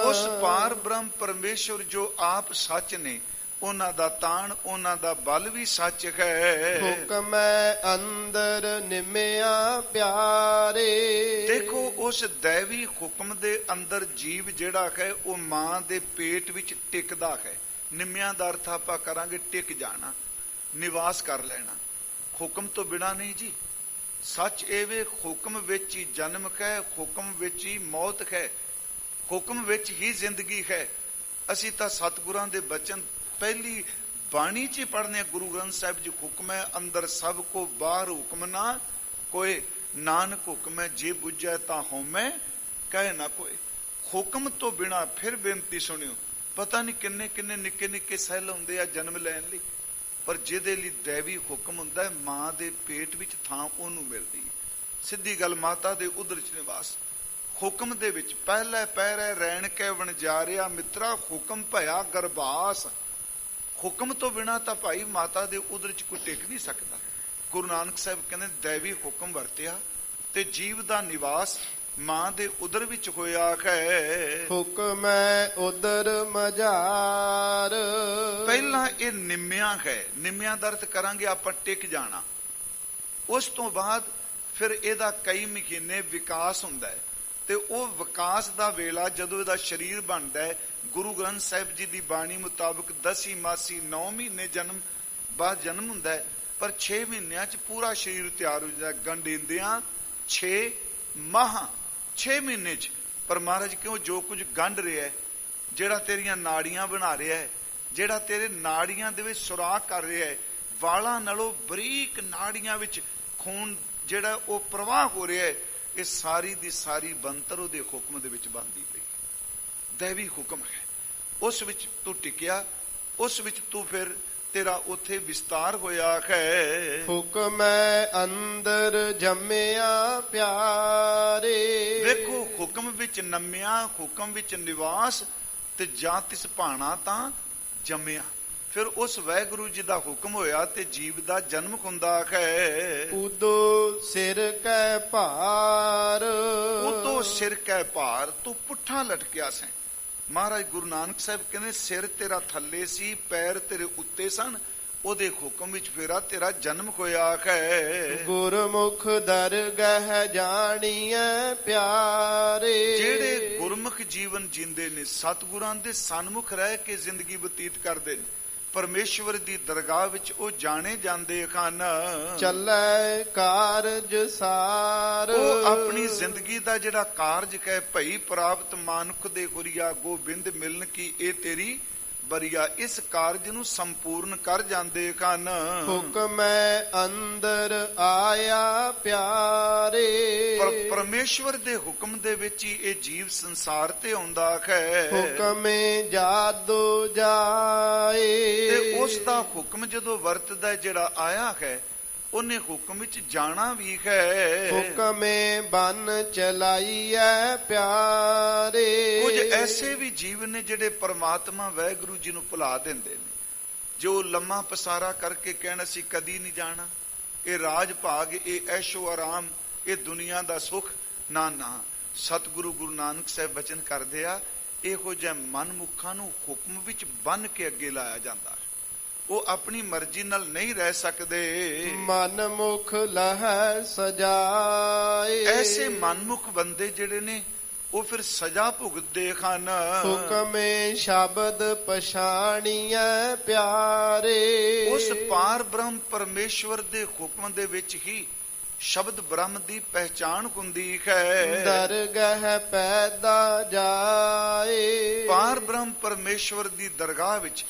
ਉਸ ਪਾਰ ਬ੍ਰਹਮ ਪਰਮੇਸ਼ਵਰ ਜੋ ਆਪ ਸੱਚ ਨੇ, ਉਹਨਾਂ ਦਾ ਤਾਣ, ਉਹਨਾਂ ਦਾ ਬਲ ਵੀ ਸੱਚ ਹੈ। ਹੁਕਮੈ ਅੰਦਰ ਨਿਮਿਆ ਪਿਆਰੇ। ਦੇਖੋ ਉਸ ਦੈਵੀ ਹੁਕਮ ਦੇ ਅੰਦਰ ਜੀਵ ਜਿਹੜਾ ਹੈ ਉਹ ਮਾਂ ਦੇ ਪੇਟ ਵਿੱਚ ਟਿਕਦਾ ਹੈ। ਨਿਮਿਆ ਦਾ ਅਰਥ ਆਪਾਂ ਕਰਾਂਗੇ ਟਿਕ ਜਾਣਾ, ਨਿਵਾਸ ਕਰ ਲੈਣਾ। ਹੁਕਮ ਤੋਂ ਬਿਨਾ ਨਹੀਂ ਜੀ। ਸੱਚ ਇਹ ਹੁਕਮ ਵਿੱਚ ਹੀ ਜਨਮ ਹੈ, ਹੁਕਮ ਵਿੱਚ ਹੀ ਮੌਤ ਹੈ, ਹੁਕਮ ਵਿੱਚ ਹੀ ਜ਼ਿੰਦਗੀ ਹੈ। ਅਸੀਂ ਤਾਂ ਸਤਿਗੁਰਾਂ ਦੇ ਬਚਨ ਪਹਿਲੀ ਬਾਣੀ ਚ ਪੜ੍ਹਨੇ, ਗੁਰੂ ਗ੍ਰੰਥ ਸਾਹਿਬ ਜੀ ਹੁਕਮ ਹੈ ਅੰਦਰ ਸਭ ਕੋ, ਬਾਹਰ ਹੁਕਮ ਨਾ ਕੋਏ, ਨਾਨਕ ਹੁਕਮ ਹੈ ਜੇ ਬੁੱਝੈ ਤਾਂ ਹਉਮੈ ਕਹੇ ਨਾ ਕੋਏ। ਹੁਕਮ ਤੋਂ ਬਿਨਾ ਫਿਰ ਬੇਨਤੀ ਸੁਣਿਓ, ਪਤਾ ਨਹੀਂ ਕਿੰਨੇ ਕਿੰਨੇ ਨਿੱਕੇ ਨਿੱਕੇ ਸੈੱਲ ਹੁੰਦੇ ਆ ਜਨਮ ਲੈਣ ਲਈ, ਪਰ ਜਿਹਦੇ ਲਈ ਦੈਵੀ ਹੁਕਮ ਹੁੰਦਾ, ਮਾਂ ਦੇ ਪੇਟ ਵਿੱਚ ਥਾਂ ਉਹਨੂੰ ਮਿਲਦੀ। ਸਿੱਧੀ ਗੱਲ, ਮਾਤਾ ਦੇ ਉਦਰ ਚ ਨਿਵਾਸ। ਹੁਕਮ ਦੇ ਵਿੱਚ ਪਹਿਲੇ ਪਹਿਰੇ ਰਹਿਣ ਕੇ ਵਣਜਾਰਿਆ ਮਿੱਤਰਾ, ਹੁਕਮ ਭਇਆ ਗਰਭਾਸ। ਹੁਕਮ ਤੋਂ ਬਿਨਾ ਤਾਂ ਭਾਈ ਮਾਤਾ ਦੇ ਉਦਰ ਚ ਕੋਈ ਟਿਕ ਨਹੀਂ ਸਕਦਾ। ਗੁਰੂ ਨਾਨਕ ਸਾਹਿਬ ਕਹਿੰਦੇ ਦੈਵੀ ਹੁਕਮ ਵਰਤਿਆ ਤੇ ਜੀਵ ਦਾ ਨਿਵਾਸ ਮਾਂ ਦੇ ਉਦਰ ਵਿੱਚ ਹੋਇਆ ਹੈ। ਹੁਕਮੈ ਉਦਰ ਮਝਾਰ, ਪਹਿਲਾਂ ਇਹ ਨਿਮਿਆ ਹੈ। ਨਿਮਿਆ ਦਾ ਅਰਥ ਕਰਾਂਗੇ ਆਪਾਂ ਟਿਕ ਜਾਣਾ। ਉਸ ਤੋਂ ਬਾਅਦ ਫਿਰ ਇਹਦਾ ਕਈ ਮਹੀਨੇ ਵਿਕਾਸ ਹੁੰਦਾ ਹੈ, ਤੇ ਉਹ ਵਿਕਾਸ ਦਾ ਵੇਲਾ ਜਦੋਂ ਇਹਦਾ ਸਰੀਰ ਬਣਦਾ ਹੈ, ਗੁਰੂ ਗ੍ਰੰਥ ਸਾਹਿਬ ਜੀ ਦੀ ਬਾਣੀ ਮੁਤਾਬਕ 10 ਮਾਸੀ 9 ਮਹੀਨੇ ਜਨਮ ਬਾਅਦ ਜਨਮ ਹੁੰਦਾ ਹੈ, ਪਰ 6 ਮਹੀਨਿਆਂ ਚ ਪੂਰਾ ਸਰੀਰ ਤਿਆਰ ਹੋ ਜਾਂਦਾ। ਗੰਢਿੰਦਿਆਂ 6 ਮਾਹ, 6 ਮਹੀਨੇ ਚ। ਪਰ ਮਹਾਰਾਜ ਕਿਉਂ ਜੋ ਕੁਝ ਗੰਢ ਰਿਹਾ ਹੈ, ਜਿਹੜਾ ਤੇਰੀਆਂ ਨਾੜੀਆਂ ਬਣਾ ਰਿਹਾ ਹੈ, ਜਿਹੜਾ ਤੇਰੇ ਨਾੜੀਆਂ ਦੇ ਵਿੱਚ ਸੁਰਾਖ ਕਰ ਰਿਹਾ ਹੈ, ਵਾਲਾਂ ਨਾਲੋਂ ਬਰੀਕ ਨਾੜੀਆਂ ਵਿੱਚ ਖੂਨ ਜਿਹੜਾ ਉਹ ਪ੍ਰਵਾਹ ਹੋ ਰਿਹਾ ਹੈ, ਇਹ ਸਾਰੀ ਦੀ ਸਾਰੀ ਬੰਤਰ ਉਹਦੇ ਹੁਕਮ ਦੇ ਵਿੱਚ ਬਣਦੀ ਪਈ। ਦੈਵੀ ਹੁਕਮ ਹੈ, ਉਸ ਵਿੱਚ ਤੂੰ ਟਿਕਿਆ, ਉਸ ਵਿੱਚ ਤੂੰ ਫਿਰ ਤੇਰਾ ਉੱਥੇ ਵਿਸਤਾਰ ਹੋਇਆ ਹੈ। ਹੁਕਮੈ ਅੰਦਰ ਜੰਮਿਆ ਪਿਆਰੇ। ਵੇਖੋ ਹੁਕਮ ਵਿੱਚ ਨਮਿਆ, ਹੁਕਮ ਵਿੱਚ ਨਿਵਾਸ, ਤੇ ਜਾਂ ਤਿਸ ਭਾਣਾ ਤਾਂ ਜੰਮਿਆ। ਫਿਰ ਉਸ ਵਾਹਿਗੁਰੂ ਜੀ ਦਾ ਹੁਕਮ ਹੋਇਆ ਤੇ ਜੀਵ ਦਾ ਜਨਮ ਹੁੰਦਾ ਹੈ। ਉਦੋ ਸਿਰ ਕੈ ਭਾਰ, ਉਦੋਂ ਸਿਰ ਕੈ ਭਾਰ, ਤੂੰ ਪੁੱਠਾ ਲਟਕਿਆ ਸੈਂ। ਮਹਾਰਾਜ ਗੁਰੂ ਨਾਨਕ ਸਾਹਿਬ ਕਹਿੰਦੇ ਸਿਰ ਤੇਰਾ ਥੱਲੇ ਸੀ, ਪੈਰ ਤੇਰੇ ਉੱਤੇ ਸਨ, ਉਹਦੇ ਹੁਕਮ ਵਿੱਚ ਫੇਰਾ ਤੇਰਾ ਜਨਮ ਹੋਇਆ ਹੈ। ਗੁਰਮੁਖ ਦਰਗਹ ਜਾਣੀਐ ਪਿਆਰੇ। ਜਿਹੜੇ ਗੁਰਮੁਖ ਜੀਵਨ ਜੀਂਦੇ ਨੇ, ਸਤਿਗੁਰਾਂ ਦੇ ਸਨਮੁਖ ਰਹਿ ਕੇ ਜ਼ਿੰਦਗੀ ਬਤੀਤ ਕਰਦੇ ਨੇ, ਪਰਮੇਸ਼ਵਰ ਦੀ ਦਰਗਾਹ ਵਿੱਚ ਉਹ ਜਾਣੇ ਜਾਂਦੇ ਹਨ। ਚੱਲੈ ਕਾਰਜ ਸਾਰ, ਉਹ ਆਪਣੀ ਜ਼ਿੰਦਗੀ ਦਾ ਜਿਹੜਾ ਕਾਰਜ ਹੈ, ਭਈ ਪ੍ਰਾਪਤ ਮਾਨੁਖ ਦੇ ਹੁਰੀਆ, ਗੋਬਿੰਦ ਮਿਲਨ ਕੀ ਇਹ ਤੇਰੀ ਬਰੀਆ, ਇਸ ਕਾਰਜ ਨੂੰ ਸੰਪੂਰਨ ਕਰ ਜਾਂਦੇ ਹਨ। ਹੁਕਮੈ ਅੰਦਰ ਆਇਆ ਪਿਆਰੇ। ਪਰ ਪਰਮੇਸ਼ਵਰ ਦੇ ਹੁਕਮ ਦੇ ਵਿੱਚ ਹੀ ਇਹ ਜੀਵ ਸੰਸਾਰ ਤੇ ਆਉਂਦਾ ਹੈ। ਹੁਕਮੇ ਜਾਦੋ ਜਾਏ, ਤੇ ਉਸ ਦਾ ਹੁਕਮ ਜਦੋਂ ਵਰਤਦਾ ਜਿਹੜਾ ਆਇਆ ਹੈ, ਉਹਨੇ ਹੁਕਮ ਵਿੱਚ ਜਾਣਾ ਵੀ ਹੈ। ਹੁਕਮੇ ਬਨ ਚਲਾਈਐ ਪਿਆਰੇ। ਕੁਝ ਐਸੇ ਵੀ ਜੀਵ ਨੇ ਜਿਹੜੇ ਪਰਮਾਤਮਾ ਵਾਹਿਗੁਰੂ ਜੀ ਨੂੰ ਭੁਲਾ ਦਿੰਦੇ ਨੇ, ਜੋ ਲੰਮਾ ਪਸਾਰਾ ਕਰਕੇ ਕਹਿਣ ਅਸੀਂ ਕਦੀ ਨਹੀਂ ਜਾਣਾ, ਇਹ ਰਾਜ ਭਾਗ, ਇਹ ਐਸ਼ੋ ਆਰਾਮ, ਇਹ ਦੁਨੀਆ ਦਾ ਸੁਖ। ਨਾ ਨਾ, ਸਤਿਗੁਰੂ ਗੁਰੂ ਨਾਨਕ ਸਾਹਿਬ ਬਚਨ ਕਰਦੇ ਆ, ਇਹੋ ਜਿਹੇ ਮਨਮੁਖਾਂ ਨੂੰ ਹੁਕਮ ਵਿੱਚ ਬੰਨ ਕੇ ਅੱਗੇ ਲਾਇਆ ਜਾਂਦਾ। ਉਹ ਆਪਣੀ ਮਰਜ਼ੀ ਨਾਲ ਨਹੀਂ ਰਹਿ ਸਕਦੇ। ਮਨਮੁਖ ਲਹੈ ਸਜਾਏ, ਐਸੇ ਮਨਮੁਖ ਬੰਦੇ ਜਿਹੜੇ ਨੇ ਉਹ ਫਿਰ ਸਜ਼ਾ ਭੁਗਤਦੇ ਹਨ। ਹੁਕਮੇ ਸ਼ਬਦ ਪਛਾਣੀਐ ਪਿਆਰੇ। ਉਸ ਪਾਰ ਬ੍ਰਹਮ ਪਰਮੇਸ਼ਵਰ ਦੇ ਹੁਕਮ ਦੇ ਵਿੱਚ ਹੀ ਸ਼ਬਦ ਬ੍ਰਹਮ ਦੀ ਪਹਿਚਾਣ ਹੁੰਦੀ ਹੈ। ਦਰਗਹ ਪੈਦਾ ਜਾਏ, ਪਾਰ ਬ੍ਰਹਮ ਪਰਮੇਸ਼ਵਰ ਦੀ ਦਰਗਾਹ ਵਿੱਚ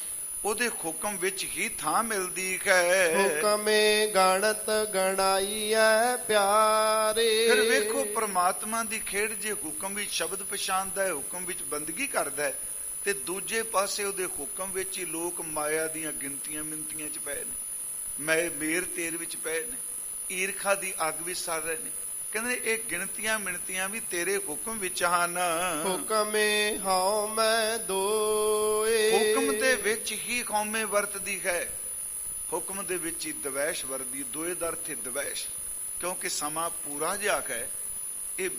ਉਹਦੇ ਹੁਕਮ ਵਿੱਚ ਹੀ ਥਾਂ ਮਿਲਦੀ ਹੈ। ਹੁਕਮੇ ਗਣਤ ਗਣਾਈਐ ਪਿਆਰੇ। ਫਿਰ ਵੇਖੋ ਪ੍ਰਮਾਤਮਾ ਦੀ ਖੇਡ, ਜੇ ਹੁਕਮ ਵਿੱਚ ਸ਼ਬਦ ਪਛਾਣਦਾ ਹੈ, ਹੁਕਮ ਵਿੱਚ ਬੰਦਗੀ ਕਰਦਾ ਹੈ, ਤੇ ਦੂਜੇ ਪਾਸੇ ਉਹਦੇ ਹੁਕਮ ਵਿੱਚ ਹੀ ਲੋਕ ਮਾਇਆ ਦੀਆਂ ਗਿਣਤੀਆਂ ਮਿੰਤੀਆਂ ਚ ਪਏ ਨੇ, ਮੇਰ ਤੇਰ ਵਿੱਚ ਪਏ ਨੇ, ਈਰਖਾ ਦੀ ਅੱਗ ਵਿੱਚ ਸੜ ਰਹੇ ਨੇ। ਕਹਿੰਦੇ ਇਹ ਗਿਣਤੀਆਂ ਮਿਣਤੀਆਂ ਵੀ ਤੇਰੇ ਹੁਕਮ ਵਿੱਚ ਹਨ। ਹੁਕਮੇ ਹਉ ਮੈਂ ਦੋਏ। ਹੁਕਮ ਦੇ ਵਿੱਚ ਹੀ ਕੌਮੇ ਵਰਤਦੀ ਹੈ, ਹੁਕਮ ਦੇ ਵਿੱਚ ਹੀ ਦਵੈਸ਼ ਵਰਦੀ। ਦੋਏ ਦਾ ਅਰਥ ਹੈ ਦਵੈਸ਼, ਕਿਉਂਕਿ ਸਮਾਂ ਪੂਰਾ ਜਿਹਾ ਹੈ। ਇਹ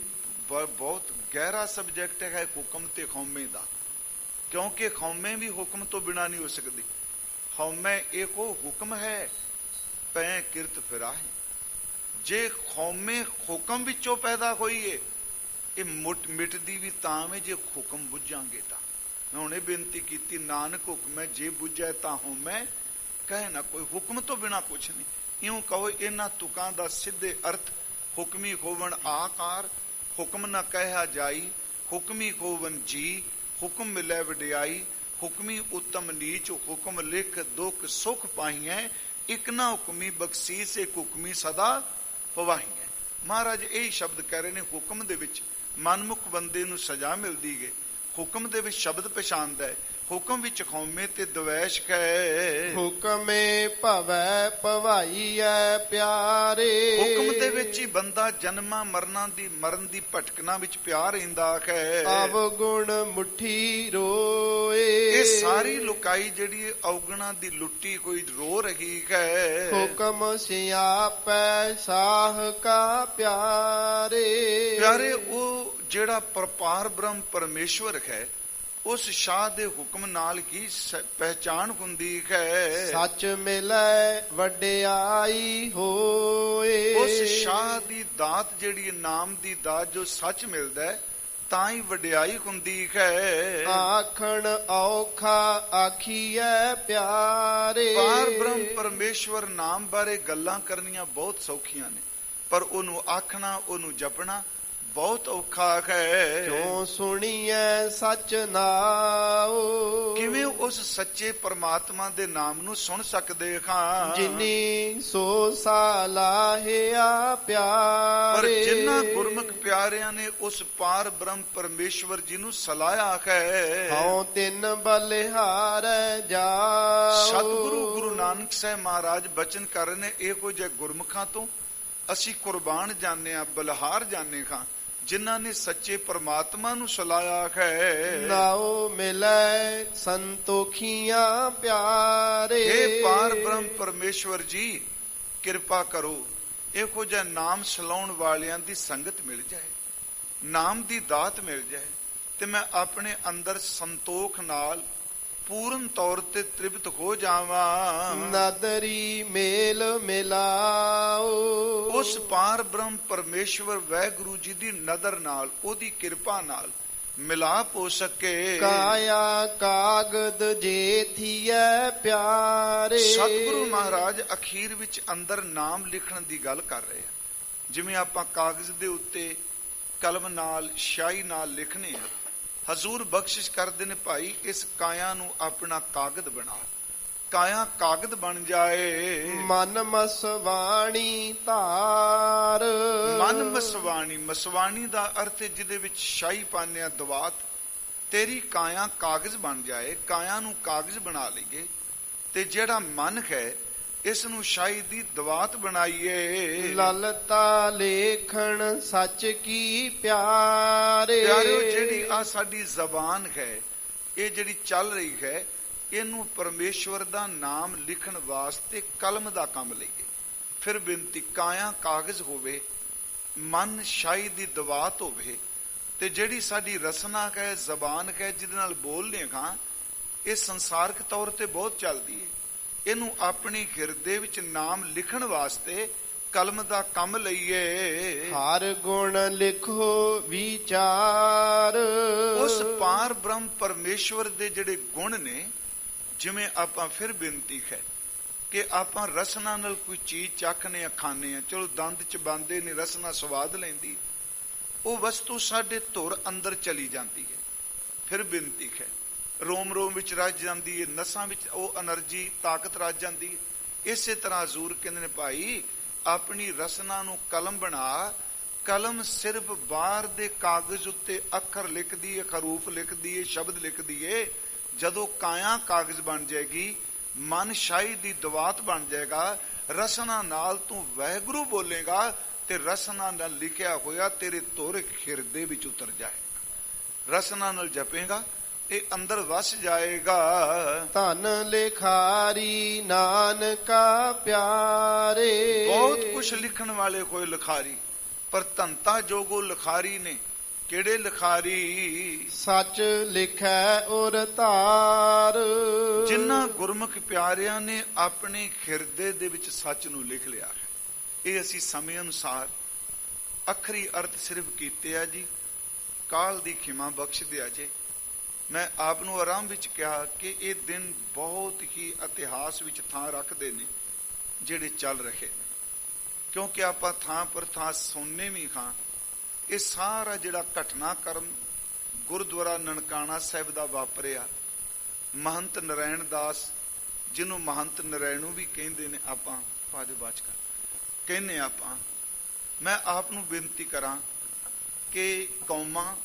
ਬਹੁਤ ਗਹਿਰਾ ਸਬਜੈਕਟ ਹੈ ਹੁਕਮ ਤੇ ਕੌਮੇ ਦਾ, ਕਿਉਂਕਿ ਕੌਮੇ ਵੀ ਹੁਕਮ ਤੋਂ ਬਿਨਾਂ ਨਹੀਂ ਹੋ ਸਕਦੀ। ਕੌਮੇ ਇਹੋ ਹੁਕਮ ਹੈ ਪੈ ਕਿਰਤ ਫਿਰਾਹੇ। ਜੇ ਕੌਮੇ ਹੁਕਮ ਵਿੱਚੋਂ ਪੈਦਾ ਹੋਈ ਏ, ਇਹ ਮਿਟਦੀ ਵੀ ਤਾਂ ਵੇ ਜੇ ਹੁਕਮ ਬੁੱਝਾਂਗੇ ਤਾਂ। ਮੈਂ ਹੁਣੇ ਬੇਨਤੀ ਕੀਤੀ, ਨਾਨਕ ਹੁਕਮ ਹੈ ਜੇ ਬੁੱਝੈ ਤਾਂ ਹੋਮੈ, ਕਹੇ ਨਾ ਕੋਈ। ਹੁਕਮ ਤੋਂ ਬਿਨਾਂ ਕੁਛ ਨਹੀਂ। ਇਉਂ ਕਹੋ ਇਹਨਾਂ ਤੁਕਾਂ ਦਾ ਸਿੱਧੇ ਅਰਥ, ਹੁਕਮੀ ਹੋਵਣ ਆਕਾਰ, ਹੁਕਮ ਨਾ ਕਹਿਆ ਜਾਈ, ਹੁਕਮੀ ਹੋਵਨ ਜੀ, ਹੁਕਮ ਮਿਲੈ ਵਡਿਆਈ, ਹੁਕਮੀ ਉਤਮ ਨੀਚ, ਹੁਕਮ ਲਿਖ ਦੁਖ ਸੁਖ ਪਾਈਐ, ਇਕ ਨਾ ਹੁਕਮੀ ਬਖਸ਼ੀਸ, ਇੱਕ ਹੁਕਮੀ ਸਦਾ ਪਵਾਹੀਐ। ਮਹਾਰਾਜ ਇਹ ਸ਼ਬਦ ਕਹਿ ਰਹੇ ਨੇ, ਹੁਕਮ ਦੇ ਵਿੱਚ ਮਨਮੁਖ ਬੰਦੇ ਨੂੰ ਸਜ਼ਾ ਮਿਲਦੀ ਹੈ, ਹੁਕਮ ਦੇ ਵਿੱਚ ਸ਼ਬਦ ਪਛਾਣਦਾ ਹੈ, ਹੁਕਮ ਵਿੱਚ ਕੌਮੇ ਤੇ ਦਵੈਸ਼ ਹੈ। ਹੁਕਮੇ ਭਵੈ ਭਵਾਈਐ ਪਿਆਰੇ। ਹੁਕਮ ਦੇ ਵਿੱਚ ਹੀ ਬੰਦਾ ਜਨਮਾਂ ਮਰਨ ਦੀ ਭਟਕਣਾ ਵਿੱਚ ਪਿਆ ਰਹਿੰਦਾ ਹੈ। ਅਵਗੁਣ ਮੁਠੀ ਰੋਏ। ਇਹ ਸਾਰੀ ਲੁਕਾਈ ਜਿਹੜੀ ਔਗਣਾ ਦੀ ਲੁੱਟੀ ਹੋਈ ਰੋ ਰਹੀ ਹੈ। ਹੁਕਮ ਸਿਆਪੈ ਸਾਹ ਕਾ ਪਿਆਰੇ। ਪਿਆਰੇ, ਉਹ ਜਿਹੜਾ ਪਰਪਾਰ ਬ੍ਰਹਮ ਪਰਮੇਸ਼ਵਰ ਹੈ, ਉਸ ਸ਼ਾਹ ਦੇ ਹੁਕਮ ਨਾਲ ਹੀ ਪਹਿਚਾਨ ਹੁੰਦੀ ਹੈ। ਸੱਚ ਮਿਲੈ ਵਡਿਆਈ ਹੋਏ। ਉਸ ਸ਼ਾਹ ਦੀ ਦਾਤ ਜਿਹੜੀ ਨਾਮ ਦੀ ਦਾਤ, ਜੋ ਸੱਚ ਮਿਲਦਾ ਹੈ, ਤਾਂ ਹੀ ਵਡਿਆਈ ਹੁੰਦੀ ਹੈ। ਆਖਣ ਔਖਾ ਆਖੀਐ ਪਿਆਰੇ। ਪਾਰ ਬ੍ਰਹਮ ਪਰਮੇਸ਼ਵਰ ਨਾਮ ਬਾਰੇ ਗੱਲਾਂ ਕਰਨੀਆਂ ਬਹੁਤ ਸੌਖੀਆਂ ਨੇ, ਪਰ ਉਹਨੂੰ ਆਖਣਾ, ਉਹਨੂੰ ਜਪਣਾ ਬਹੁਤ ਔਖਾ ਹੈ। ਕਿਉਂ ਸੁਣੀਐ ਸੱਚ ਨਾਉ। ਕਿਵੇਂ ਉਸ ਸੱਚੇ ਪਰਮਾਤਮਾ ਦੇ ਨਾਮ ਨੂੰ ਸੁਣ ਸਕਦੇ ਹਾਂ? ਜਿਨੀ ਸੋ ਸਾਲਾਹਿਆ ਪਿਆਰੇ। ਪਰ ਜਿਨ੍ਹਾਂ ਗੁਰਮੁਖ ਪਿਆਰਿਆਂ ਨੇ ਉਸ ਪਾਰ ਬ੍ਰਹਮ ਪਰਮੇਸ਼ਵਰ ਜੀ ਨੂੰ ਸਲਾਹਿਆ ਹੈ, ਹਉ ਤਿੰਨ ਬਲਿਹਾਰੈ ਜਾਉ। ਸਤਿਗੁਰੂ ਗੁਰੂ ਨਾਨਕ ਸਾਹਿਬ ਮਹਾਰਾਜ ਬਚਨ ਕਰ ਰਹੇ ਨੇ, ਇਹੋ ਜਿਹੇ ਗੁਰਮੁਖਾਂ ਤੋਂ ਅਸੀਂ ਕੁਰਬਾਨ ਜਾਂਦੇ ਹਾਂ, ਬਲਿਹਾਰ ਜਾਂਦੇ ਹਾਂ, ਜਿਨ੍ਹਾਂ ਨੇ ਸੱਚੇ ਪਰਮਾਤਮਾ ਨੂੰ ਸਲਾਹਿਆ ਹੈ। ਨਾਉ ਮਿਲੈ ਸੰਤੋਖੀਆਂ ਪਿਆਰੇ। हे ਪਾਰ ਬ੍ਰਹਮ ਪਰਮੇਸ਼ਵਰ ਜੀ, ਕਿਰਪਾ ਕਰੋ ਇਹੋ ਜਿਹਾ ਨਾਮ ਸਲਾਉਣ ਵਾਲਿਆਂ ਦੀ ਸੰਗਤ ਮਿਲ ਜਾਏ, ਨਾਮ ਦੀ ਦਾਤ ਮਿਲ ਜਾਏ, ਤੇ ਮੈਂ ਆਪਣੇ ਅੰਦਰ ਸੰਤੋਖ ਨਾਲ ਪੂਰਨ ਤੌਰ ਤੇ ਤ੍ਰਿਪਤ ਹੋ ਜਾਵਾਂ। ਨਦਰੀ ਮੇਲ ਮਿਲਾਓ। ਉਸ ਪਾਰ ਬ੍ਰਹਮ ਪਰਮੇਸ਼ਵਰ ਵਾਹਿਗੁਰੂ ਜੀ ਦੀ ਨਦਰ ਨਾਲ, ਉਹਦੀ ਕਿਰਪਾ ਨਾਲ ਮਿਲਾਪ ਹੋ ਸਕੇ। ਕਾਇਆ ਕਾਗਦ ਜੇਥੀਐ ਪਿਆਰੇ। ਸਤਿਗੁਰੂ ਮਹਾਰਾਜ ਅਖੀਰ ਵਿੱਚ ਅੰਦਰ ਨਾਮ ਲਿਖਣ ਦੀ ਗੱਲ ਕਰ ਰਹੇ ਆ। ਜਿਵੇਂ ਆਪਾਂ ਕਾਗਜ਼ ਦੇ ਉੱਤੇ ਕਲਮ ਨਾਲ, ਸ਼ਾਹੀ ਨਾਲ ਲਿਖਨੇ ਆ, ਹਜ਼ੂਰ ਬਖਸ਼ਿਸ਼ ਕਰਦੇ ਨੇ, ਭਾਈ ਇਸ ਕਾਇਆ ਨੂੰ ਆਪਣਾ ਕਾਗਦ ਬਣਾ, ਕਾਇਆ ਕਾਗਦ ਬਣ ਜਾਏ। ਮਨ ਮਸਵਾਣੀ ਧਾਰ। ਮਨ ਮਸਵਾਣੀ, ਮਸਵਾਣੀ ਦਾ ਅਰਥ ਹੈ ਜਿਹਦੇ ਵਿੱਚ ਸ਼ਾਹੀ ਪਾਨਿਆ ਦਵਾਤ। ਤੇਰੀ ਕਾਇਆ ਕਾਗਜ਼ ਬਣ ਜਾਏ, ਕਾਇਆ ਨੂੰ ਕਾਗਜ਼ ਬਣਾ ਲਈਏ, ਤੇ ਜਿਹੜਾ ਮਨ ਹੈ ਇਸ ਨੂੰ ਸ਼ਾਹੀ ਦੀ ਦਵਾਤ ਬਣਾਈਏ। ਲਲਤਾ ਲੇਖਣ ਸੱਚ ਕੀ ਪਿਆਰੇ। ਪਿਆਰਿਓ, ਜਿਹੜੀ ਆ ਸਾਡੀ ਜ਼ਬਾਨ ਹੈ, ਇਹ ਜਿਹੜੀ ਚੱਲ ਰਹੀ ਹੈ, ਇਹਨੂੰ ਪਰਮੇਸ਼ਵਰ ਦਾ ਨਾਮ ਲਿਖਣ ਵਾਸਤੇ ਕਲਮ ਦਾ ਕੰਮ ਲਈਏ। ਫਿਰ ਬੇਨਤੀ, ਕਾਇਆ ਕਾਗਜ਼ ਹੋਵੇ, ਮਨ ਸ਼ਾਹੀ ਦੀ ਦਵਾਤ ਹੋਵੇ, ਤੇ ਜਿਹੜੀ ਸਾਡੀ ਰਸਨਾ ਹੈ, ਜ਼ਬਾਨ ਹੈ, ਜਿਹਦੇ ਨਾਲ ਬੋਲਦੇ ਹਾਂ, ਇਹ ਸੰਸਾਰਕ ਤੌਰ ਤੇ ਬਹੁਤ ਚੱਲਦੀ ਹੈ। ਇਹਨੂੰ ਆਪਣੀ ਹਿਰਦੇ ਵਿੱਚ ਨਾਮ ਲਿਖਣ ਵਾਸਤੇ ਕਲਮ ਦਾ ਕੰਮ ਲਈਏ। ਹਰ ਗੁਣ ਲਿਖੋ ਵਿਚਾਰ। ਉਸ ਪਾਰ ਬ੍ਰਹਮ ਪਰਮੇਸ਼ਵਰ ਦੇ ਜਿਹੜੇ ਗੁਣ ਨੇ, ਜਿਵੇਂ ਆਪਾਂ ਫਿਰ ਬੇਨਤੀ ਹੈ ਕਿ ਆਪਾਂ ਰਸਨਾ ਨਾਲ ਕੋਈ ਚੀਜ਼ ਚੱਖਨੇ ਆ, ਖਾਣੇ ਆ, ਚਲੋ ਦੰਦ ਚਬਾਉਂਦੇ ਨੇ, ਰਸਨਾ ਸਵਾਦ ਲੈਂਦੀ, ਉਹ ਵਸਤੂ ਸਾਡੇ ਧੁਰ ਅੰਦਰ ਚਲੀ ਜਾਂਦੀ ਹੈ। ਫਿਰ ਬੇਨਤੀ ਹੈ ਰੋਮ ਰੋਮ ਵਿੱਚ ਰਚ ਜਾਂਦੀ ਹੈ, ਨਸਾਂ ਵਿੱਚ ਉਹ એનર્ਜੀ ਤਾਕਤ ਰਚ ਜਾਂਦੀ ਹੈ। ਇਸੇ ਤਰ੍ਹਾਂ ਹਜ਼ੂਰ ਕਹਿੰਦੇ ਨੇ ਭਾਈ ਆਪਣੀ ਰਸਨਾ ਨੂੰ ਕਲਮ ਬਣਾ। ਕਲਮ ਸਿਰਫ ਬਾਹਰ ਦੇ ਕਾਗਜ਼ ਉੱਤੇ ਅੱਖਰ ਲਿਖਦੀ ਹੈ, ਖਰੂਫ ਲਿਖਦੀ ਹੈ, ਸ਼ਬਦ ਲਿਖਦੀ ਹੈ। ਜਦੋਂ ਕਾਇਆ ਕਾਗਜ਼ ਬਣ ਜਾਏਗੀ, ਮਨ ਸ਼ਾਹੀ ਦੀ ਦਵਾਤ ਬਣ ਜਾਏਗਾ, ਰਸਨਾ ਨਾਲ ਤੂੰ ਵਾਹਿਗੁਰੂ ਬੋਲੇਗਾ ਤੇ ਰਸਨਾ ਨਾਲ ਲਿਖਿਆ ਹੋਇਆ ਤੇਰੇ ਧੁਰ ਹਿਰਦੇ ਵਿੱਚ ਉਤਰ ਜਾਏਗਾ। ਰਸਨਾ ਨਾਲ ਜਪੇਗਾ, ਇਹ ਅੰਦਰ ਵਸ ਜਾਏਗਾ। ਧਨ ਲਿਖਾਰੀ ਨਾਨਕਾ ਪਿਆਰੇ। ਬਹੁਤ ਕੁਛ ਲਿਖਣ ਵਾਲੇ ਕੋਈ ਲਿਖਾਰੀ, ਪਰ ਧੰਤਾ ਜੋਗੋ ਲਿਖਾਰੀ ਨੇ। ਕਿਹੜੇ ਲਿਖਾਰੀ? ਸੱਚ ਲਿਖੈ ਔਰ ਧਾਰ। ਜਿਨ੍ਹਾਂ ਗੁਰਮੁਖ ਪਿਆਰਿਆਂ ਨੇ ਆਪਣੇ ਹਿਰਦੇ ਦੇ ਵਿੱਚ ਸੱਚ ਨੂੰ ਲਿਖ ਲਿਆ ਹੈ। ਇਹ ਅਸੀਂ ਸਮੇਂ ਅਨੁਸਾਰ ਅੱਖਰੀ ਅਰਥ ਸਿਰਫ ਕੀਤੇ ਆ ਜੀ। ਕਾਲ ਦੀ ਖਿਮਾ ਬਖਸ਼ ਦਿਆ ਜੇ। ਮੈਂ ਆਪ ਨੂੰ ਆਰਾਮ ਵਿੱਚ ਕਿਹਾ ਕਿ ਇਹ ਦਿਨ ਬਹੁਤ ਹੀ ਇਤਿਹਾਸ ਵਿੱਚ ਥਾਂ ਰੱਖਦੇ ਨੇ ਜਿਹੜੇ ਚੱਲ ਰਹੇ ਨੇ, ਕਿਉਂਕਿ ਆਪਾਂ ਥਾਂ ਪਰ ਥਾਂ ਸੁਣਨੇ ਵੀ ਹਾਂ। ਇਹ ਸਾਰਾ ਜਿਹੜਾ ਘਟਨਾਕ੍ਰਮ ਗੁਰਦੁਆਰਾ ਨਨਕਾਣਾ ਸਾਹਿਬ ਦਾ ਵਾਪਰਿਆ, ਮਹੰਤ ਨਰਾਇਣ ਦਾਸ, ਜਿਹਨੂੰ ਮਹੰਤ ਨਰਾਇਣੂ ਵੀ ਕਹਿੰਦੇ ਨੇ, ਆਪਾਂ ਪਾਦੇ ਬਾਚਕਾ ਕਹਿੰਦੇ ਆਪਾਂ। ਮੈਂ ਆਪ ਨੂੰ ਬੇਨਤੀ ਕਰਾਂ ਕਿ ਕੌਮਾਂ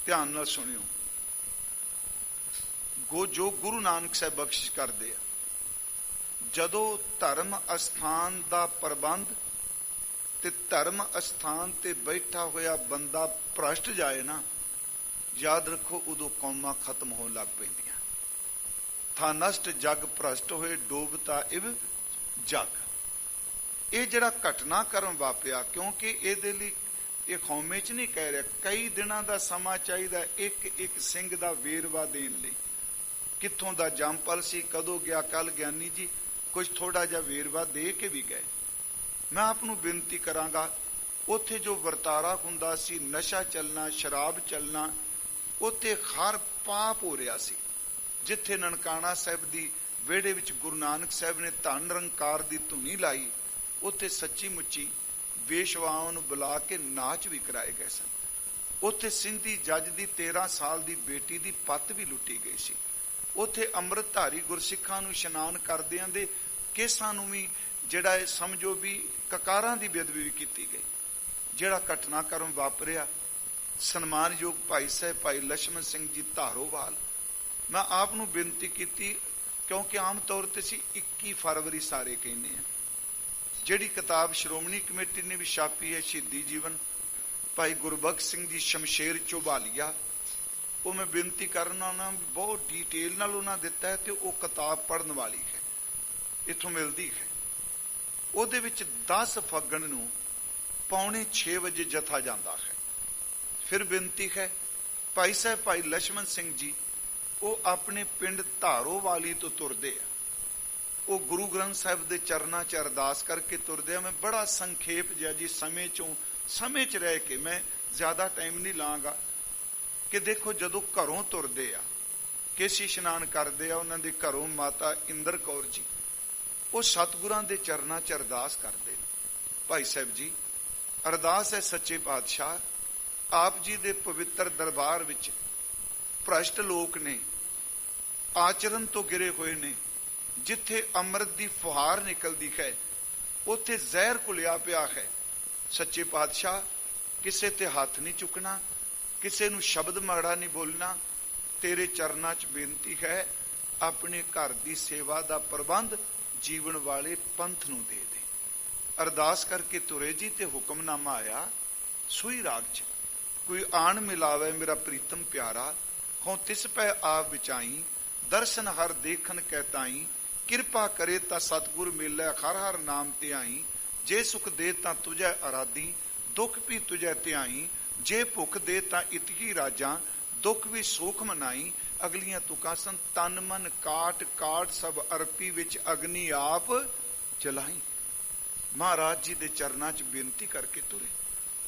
ਧਿਆਨ ਨਾਲ ਸੁਣਿਓ। ਜੋ ਗੁਰੂ ਨਾਨਕ ਸਾਹਿਬ ਬਖਸ਼ਿਸ਼ ਕਰਦੇ ਆ, ਜਦੋਂ ਧਰਮ ਅਸਥਾਨ ਦਾ ਪ੍ਰਬੰਧ ਤੇ ਧਰਮ ਅਸਥਾਨ ਤੇ ਬੈਠਾ ਹੋਇਆ ਬੰਦਾ ਭ੍ਰਸ਼ਟ ਜਾਏ ਨਾ, ਯਾਦ ਰੱਖੋ ਉਦੋਂ ਕੌਮਾਂ ਖਤਮ ਹੋਣ ਲੱਗ ਪੈਂਦੀਆਂ। ਥਾ ਨਸ਼ਟ ਜਗ ਭ੍ਰਸ਼ਟ ਹੋਏ, ਡੋਬਤਾ ਇਵ ਜਗ। ਇਹ ਜਿਹੜਾ ਘਟਨਾਕ੍ਰਮ ਵਾਪਰਿਆ, ਕਿਉਂਕਿ ਇਹਦੇ ਲਈ ਇਹ ਖੌਮੇ ਚ ਨਹੀਂ ਕਹਿ ਰਿਹਾ, ਕਈ ਦਿਨਾਂ ਦਾ ਸਮਾਂ ਚਾਹੀਦਾ ਇੱਕ ਇੱਕ ਸਿੰਘ ਦਾ ਵੇਰਵਾ ਦੇਣ ਲਈ। ਕਿੱਥੋਂ ਦਾ ਜੰਮਪਲ ਸੀ, ਕਦੋਂ ਗਿਆ, ਕੱਲ ਗਿਆਨੀ ਜੀ ਕੁਝ ਥੋੜਾ ਜਿਹਾ ਵੇਰਵਾ ਦੇ ਕੇ ਵੀ ਗਏ। ਮੈਂ ਆਪ ਨੂੰ ਬੇਨਤੀ ਕਰਾਂਗਾ, ਉੱਥੇ ਜੋ ਵਰਤਾਰਾ ਹੁੰਦਾ ਸੀ, ਨਸ਼ਾ ਚੱਲਣਾ, ਸ਼ਰਾਬ ਚੱਲਣਾ, ਉੱਥੇ ਹਰ ਪਾਪ ਹੋ ਰਿਹਾ ਸੀ। ਜਿੱਥੇ ਨਨਕਾਣਾ ਸਾਹਿਬ ਦੀ ਵਿਹੜੇ ਵਿੱਚ ਗੁਰੂ ਨਾਨਕ ਸਾਹਿਬ ਨੇ ਧਨ ਨਿਰੰਕਾਰ ਦੀ ਧੁਨੀ ਲਾਈ, ਉੱਥੇ ਸੱਚੀ ਮੁੱਚੀ ਵੇਸ਼ਵਾਵਾਂ ਨੂੰ ਬੁਲਾ ਕੇ ਨਾਚ ਵੀ ਕਰਾਏ ਗਏ ਸਨ। ਉੱਥੇ ਸਿੰਧੀ ਜੱਜ ਦੀ 13 ਸਾਲ ਦੀ ਬੇਟੀ ਦੀ ਪੱਤ ਵੀ ਲੁੱਟੀ ਗਈ ਸੀ। ਉੱਥੇ ਅੰਮ੍ਰਿਤਧਾਰੀ ਗੁਰਸਿੱਖਾਂ ਨੂੰ ਇਸ਼ਨਾਨ ਕਰਦਿਆਂ ਦੇ ਕੇਸਾਂ ਨੂੰ ਵੀ ਜਿਹੜਾ ਇਹ ਸਮਝੋ ਵੀ ਕਕਾਰਾਂ ਦੀ ਬੇਅਦਬੀ ਵੀ ਕੀਤੀ ਗਈ। ਜਿਹੜਾ ਘਟਨਾਕ੍ਰਮ ਵਾਪਰਿਆ, ਸਨਮਾਨਯੋਗ ਭਾਈ ਸਾਹਿਬ ਭਾਈ ਲਛਮਣ ਸਿੰਘ ਜੀ ਧਾਰੋਵਾਲ, ਮੈਂ ਆਪ ਨੂੰ ਬੇਨਤੀ ਕੀਤੀ, ਕਿਉਂਕਿ ਆਮ ਤੌਰ ਤੇ ਅਸੀਂ 21 ਫਰਵਰੀ ਸਾਰੇ ਕਹਿੰਦੇ ਆ। ਜਿਹੜੀ ਕਿਤਾਬ ਸ਼੍ਰੋਮਣੀ ਕਮੇਟੀ ਨੇ ਵੀ ਛਾਪੀ ਹੈ, ਸ਼ਹੀਦੀ ਜੀਵਨ ਭਾਈ ਗੁਰਬਖਸ਼ ਸਿੰਘ ਜੀ ਸ਼ਮਸ਼ੇਰ ਚੋਬਾਲੀਆ, ਉਹ ਮੈਂ ਬੇਨਤੀ ਕਰਨਾ ਉਹਨਾਂ ਬਹੁਤ ਡੀਟੇਲ ਨਾਲ ਉਹਨਾਂ ਦਿੱਤਾ ਹੈ, ਤੇ ਉਹ ਕਿਤਾਬ ਪੜ੍ਹਨ ਵਾਲੀ ਹੈ, ਇੱਥੋਂ ਮਿਲਦੀ ਹੈ। ਉਹਦੇ ਵਿੱਚ 10 ਫੱਗਣ ਨੂੰ 5:45 ਵਜੇ ਜਥਾ ਜਾਂਦਾ ਹੈ। ਫਿਰ ਬੇਨਤੀ ਹੈ, ਭਾਈ ਸਾਹਿਬ ਭਾਈ ਲਛਮਣ ਸਿੰਘ ਜੀ ਉਹ ਆਪਣੇ ਪਿੰਡ ਧਾਰੋਵਾਲੀ ਤੋਂ ਤੁਰਦੇ ਆ। ਉਹ ਗੁਰੂ ਗ੍ਰੰਥ ਸਾਹਿਬ ਦੇ ਚਰਨਾਂ 'ਚ ਅਰਦਾਸ ਕਰਕੇ ਤੁਰਦੇ ਆ। ਮੈਂ ਬੜਾ ਸੰਖੇਪ ਜਿਹਾ ਜੀ ਸਮੇਂ 'ਚ ਰਹਿ ਕੇ, ਮੈਂ ਜ਼ਿਆਦਾ ਟਾਈਮ ਨਹੀਂ ਲਾਂਗਾ, ਕਿ ਦੇਖੋ ਜਦੋਂ ਘਰੋਂ ਤੁਰਦੇ ਆ, ਕੇਸੀ ਇਸ਼ਨਾਨ ਕਰਦੇ ਆ, ਉਹਨਾਂ ਦੇ ਘਰੋਂ ਮਾਤਾ ਇੰਦਰ ਕੌਰ ਜੀ ਉਹ ਸਤਿਗੁਰਾਂ ਦੇ ਚਰਨਾਂ 'ਚ ਅਰਦਾਸ ਕਰਦੇ। ਭਾਈ ਸਾਹਿਬ ਜੀ ਅਰਦਾਸ ਹੈ, ਸੱਚੇ ਪਾਤਸ਼ਾਹ ਆਪ ਜੀ ਦੇ ਪਵਿੱਤਰ ਦਰਬਾਰ ਵਿੱਚ ਭ੍ਰਸ਼ਟ ਲੋਕ ਨੇ, ਆਚਰਨ ਤੋਂ ਗਿਰੇ ਹੋਏ ਨੇ। ਜਿੱਥੇ ਅੰਮ੍ਰਿਤ ਦੀ ਫੁਹਾਰ ਨਿਕਲਦੀ ਹੈ ਉੱਥੇ ਜ਼ਹਿਰ ਘੁਲਿਆ ਪਿਆ ਹੈ। ਸੱਚੇ ਪਾਤਸ਼ਾਹ ਕਿਸੇ ਤੇ ਹੱਥ ਨਹੀਂ ਚੁੱਕਣਾ, ਕਿਸੇ ਨੂੰ ਸ਼ਬਦ ਮਾੜਾ ਨਹੀਂ ਬੋਲਣਾ। ਤੇਰੇ ਚਰਨਾਂ 'ਚ ਬੇਨਤੀ ਹੈ, ਆਪਣੇ ਘਰ ਦੀ ਸੇਵਾ ਦਾ ਪ੍ਰਬੰਧ ਜੀਵਨ ਵਾਲੇ ਪੰਥ ਨੂੰ ਦੇ ਦੇ। ਅਰਦਾਸ ਕਰਕੇ ਤੁਰੇ ਜੀ, ਤੇ ਹੁਕਮਨਾਮਾ ਆਇਆ ਸੂਈ ਰਾਗ 'ਚ, ਕੋਈ ਆਣ ਮਿਲਾਵੇ ਮੇਰਾ ਪ੍ਰੀਤਮ ਪਿਆਰਾ, ਹੋਂ ਤਿਸ ਪੈ ਆਪ ਵਿਚਾਈ, ਦਰਸ਼ਨ ਹਰ ਦੇਖਣ ਕਹਿਤਾਈ, ਕਿਰਪਾ ਕਰੇ ਤਾਂ ਸਤਿਗੁਰ ਮਿਲੈ, ਹਰ ਹਰ ਨਾਮ ਧਿਆਈ, ਜੇ ਸੁਖ ਦੇ ਤਾਂ ਤੁਝੈ ਅਰਾਧੀ, ਦੁੱਖ ਵੀ ਤੁਝੈ ਧਿਆਈ, ਜੇ ਭੁੱਖ ਦੇ ਤਾਂ ਇਤਹੀ ਰਾਜਾਂ, ਦੁੱਖ ਵੀ ਸੋਖ ਮਨਾਈ। ਅਗਲੀਆਂ ਤੁਕਾਂ ਸਨ, ਤਨ ਮਨ ਕਾਟ ਕਾਟ ਸਭ ਅਰਪੀ, ਵਿੱਚ ਅਗਨੀ ਆਪ ਜਲਾਈ। ਮਹਾਰਾਜ ਜੀ ਦੇ ਚਰਨਾਂ 'ਚ ਬੇਨਤੀ ਕਰਕੇ ਤੁਰੇ।